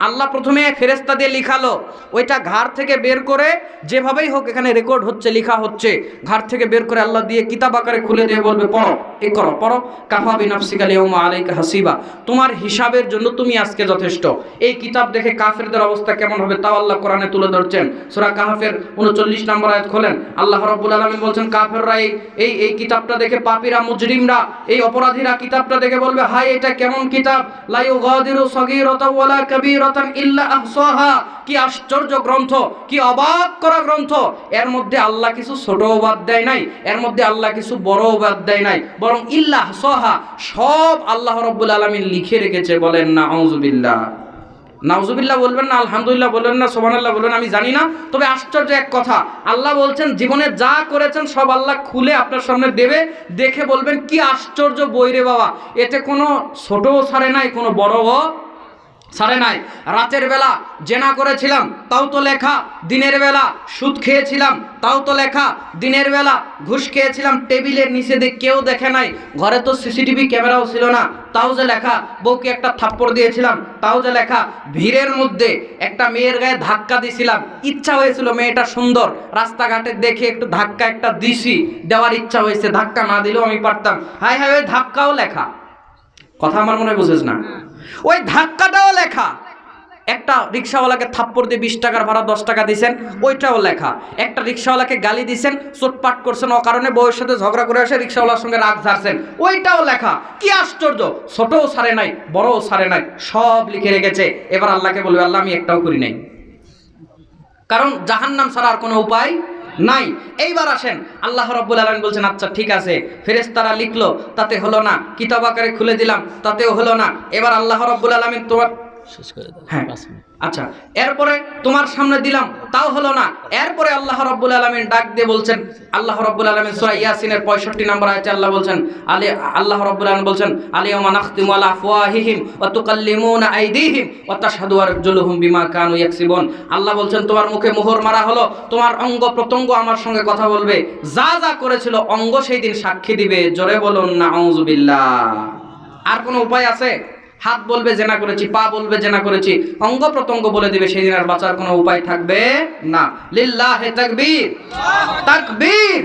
আল্লাহ প্রথমে ফেরেশতা দিয়ে লিখালো, ওইটা ঘাড় থেকে বের করে যেভাবেই হোক এখানে রেকর্ড হচ্ছে, লেখা হচ্ছে, ঘাড় থেকে বের করে আল্লাহ দিয়ে কিতাব আকারে খুলে দিয়ে বলবে পড়ো, এ করো, পড়ো, কাফা বিনাফসিকা লিয়াউমা আলাইকা হাসিবা, তোমার হিসাবের জন্য তুমি আজকে যথেষ্ট। এই কিতাব দেখে কাফেরদের অবস্থা কেমন হবে তাও আল্লাহ কোরআনে তুলে ধরছেন। সূরা কাহফের 39 নম্বর আয়াত খোলেন, আল্লাহ রাব্বুল আলামিন বলছেন কাফেররা এই কিতাবটা দেখে, পাপীরা, মুজরিমরা, এই অপরাধীরা কিতাবটা দেখে বলবে হায় এটা কেমন কিতাব, লা ইউগাদিরু সগীরাতাও ওয়ালা কাবীরাতান ইল্লা আহসাহা, কি আশ্চর্য গ্রন্থ, কি অবাক করা গ্রন্থ, এর মধ্যে আল্লাহ কিছু ছোটও বাদ দেয় নাই, এর মধ্যে আল্লাহ কিছু বড়ও বাদ দেয় নাই, বরং ইল্লা আহসাহা, সব আল্লাহ রাব্বুল আলামিন লিখে রেখেছে। বলেন না আউযুবিল্লাহ? নাউযুবিল্লাহ বলবেন না, আলহামদুলিল্লাহ বলবেন না, সুবহানাল্লাহ বলবেন, আমি জানি না। তবে আশ্চর্য এক কথা, আল্লাহ বলছেন জীবনে যা করেছেন সব আল্লাহ খুলে আপনার সামনে দেবে, দেখে বলবেন কি আশ্চর্য বই রে বাবা, এতে কোনো ছোটও ছাড়ে নাই, কোনো বড়ও সারে নাই। রাতের বেলা জেনা করেছিলাম, তাও তো লেখা। দিনের বেলা সুদ খেয়েছিলাম, তাও তো লেখা। দিনের বেলা ঘুষ খেয়েছিলাম, টেবিলের নিচে দিয়ে কেউ দেখে নাই, ঘরে তো সিসিটিভি ক্যামেরাও ছিল না, তাও যে লেখা। বউকে একটা থাপ্পড় দিয়েছিলাম, তাও যে লেখা। ভিড়ের মধ্যে একটা মেয়ের গায়ে ধাক্কা দিয়েছিলাম, ইচ্ছা হয়েছিল মেয়েটা সুন্দর, রাস্তাঘাটে দেখে একটু ধাক্কা একটা দিছি, দেওয়ার ইচ্ছা হয়েছে, ধাক্কা না দিলেও আমি পারতাম। হায় হায়, ওই ধাক্কাও লেখা। কথা আমার মনে হয় বুঝেছ না? ওই ধাক্কাটাও লেখা। একটা রিক্সাওয়ালাকে থাপ্পড় দিয়ে 20 টাকার ভাড়া 10 টাকা দিয়েছেন, ওইটাও লেখা। একটা রিক্সাওয়ালাকে গালি দিয়েছেন, চোটপাট করছেন, ও কারণে বউয়ের সাথে ঝগড়া করে এসে রিক্সাওয়ালার সঙ্গে রাগ ঝাড়ছেন, ওইটাও লেখা। কি আশ্চর্য! ছোটও ছাড়ে নাই, বড়ও ছাড়ে নাই, সব লিখে রেখেছে। এবার আল্লাহকে বলবে, আল্লাহ আমি একটাও করি নাই, কারণ জাহান্নাম ছাড়া আর কোনো উপায় নাই। এইবার আসেন, আল্লাহ রাব্বুল আলামিন বলছেন আচ্ছা ঠিক আছে, ফেরেশতারা লিখলো, তাতে হলো না। কিতাব আকারে খুলে দিলাম, তাতেও হলো না। এবার আল্লাহ রাব্বুল আলামিন তোমার শেষ করে দাও। হ্যাঁ আচ্ছা, এরপরে তোমার সামনে দিলাম, তাও হলো না। এরপরে আল্লাহ রাব্বুল আলামিন ডাক দিয়ে বলছেন, আল্লাহ রাব্বুল আলামিন সূরা ইয়াসিনের 65 নম্বর আয়াতে আল্লাহ বলছেন, আল্লাহ রাব্বুল আলামিন বলছেন, আলিয়াউমা নাখতিমু আলা আফওয়াহিহিম ওয়া তুকাল্লিমুনা আইদিহিম ওয়া তাশহাদু আরজুলুহুম বিমা কানু ইয়াকসিবুন। আল্লাহ বলছেন তোমার মুখে মোহর মারা হলো, তোমার অঙ্গ প্রত্যঙ্গ আমার সঙ্গে কথা বলবে, যা যা করেছিল অঙ্গ সেই দিন সাক্ষী দিবে। জোরে বলুন নাউযুবিল্লাহ। আর কোনো উপায় আছে? হাত বলবে জেনা করেছি, পা বলবে জেনা করেছি, অঙ্গ প্রত্যঙ্গ বলে দিবে, সেই দিন আর বাঁচার কোনো উপায় থাকবে না। লিল্লাহি তাকবীর, তাকবীর।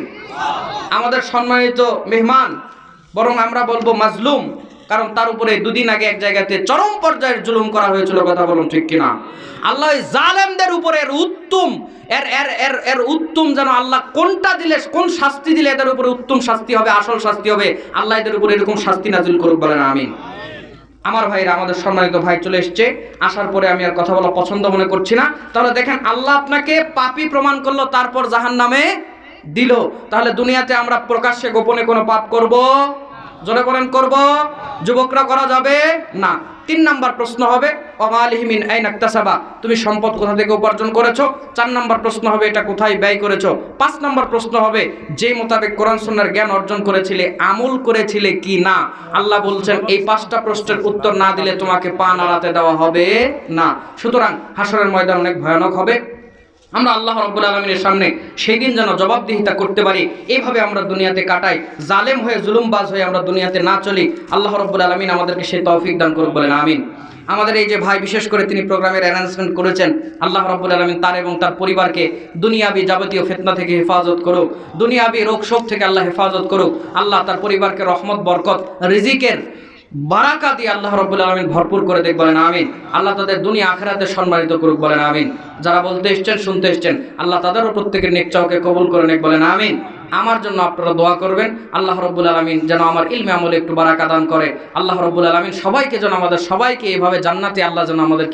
আমাদের সম্মানিত মেহমান, বরং আমরা বলবো মাজলুম, কারণ তার উপরে দুদিন আগে এক জায়গাতে চরম পর্যায়ের জুলুম করা হয়েছিল। কথা বলুন ঠিক কিনা? আল্লাহ জালেমদের উপরে এর উত্তম যেন আল্লাহ কোনটা দিলে, কোন শাস্তি দিলে এদের উপরে উত্তম শাস্তি হবে, আসল শাস্তি হবে, আল্লাহ এদের উপরে এরকম শাস্তি নাজিল করুক, বলেন আমিন। আমার ভাইরা, আমাদের সম্মানিত ভাই চলে এসছে, আসার পরে আমি আর কথা বলা পছন্দ মনে করছি না। তাহলে দেখেন, আল্লাহ আপনাকে পাপী প্রমাণ করলো, তারপর জাহান্নামে দিল। তাহলে দুনিয়াতে আমরা প্রকাশ্যে গোপনে কোনো পাপ করব? জোরে বলেন করব? যুবকরা করা যাবে না। 3 নাম্বার প্রশ্ন হবে, ওয়ামালিহি মিন আইনা ইকতাসাবা, তুমি সম্পদ কোথা থেকে উপার্জন করেছো? 4 নাম্বার প্রশ্ন হবে, এটা কোথায় ব্যয় করেছো? 5 নাম্বার প্রশ্ন হবে, যে মোতাবেক কোরআন সুন্নাহর জ্ঞান অর্জন করেছিলে আমল করেছিলে কি না? আল্লাহ বলছেন এই 5টা প্রশ্নের উত্তর না দিলে তোমাকে পা নাড়াতে দেওয়া হবে না। সুতরাং হাসরের ময়দান অনেক ভয়ানক হবে। আমরা আল্লাহ রাব্বুল আলামিনের সামনে সেই দিন যেন জবাবদিহিতা করতে পারি, এইভাবে আমরা দুনিয়াতে কাটাই, জালেম হয়ে জুলুমবাজ হয়ে আমরা দুনিয়াতে না চলি। আল্লাহ রাব্বুল আলামিন আমাদেরকে সেই তৌফিক দান করুক, বলেন আমিন। আমাদের এই যে ভাই, বিশেষ করে তিনি প্রোগ্রামের অ্যানাউন্সমেন্ট করেছেন, আল্লাহ রাব্বুল আলামিন তার এবং তার পরিবারকে দুনিয়াবি যাবতীয় ফিতনা থেকে হেফাজত করুক, দুনিয়াবি রোগ শোক থেকে আল্লাহ হেফাজত করুক। আল্লাহ তার পরিবারকে রহমত, বরকত, রিজিকের বারাকা দিয়ে আল্লাহ রাব্বুল আলামিন ভরপুর করে দেখ, বলেন আমিন। আল্লাহ তাদের দুনিয়া আখিরাতে সম্মানিত করুক, বলেন আমিন। যারা বলতে এসেছেন, শুনতে এসেছেন, আল্লাহ তাদেরও প্রত্যেকের নেক চাওকে কবুল করে নেক, বলেন আমিন। আমার জন্য আপনারা দোয়া করবেন, আল্লাহ রাব্বুল আলামিন যেন আমার ইলমে আমলে একটু বারাকা দান করে। আল্লাহ রাব্বুল আলামিন সবাইকে যেন, আমাদের সবাইকে এইভাবে জান্নাতে আল্লাহ যেন আমাদের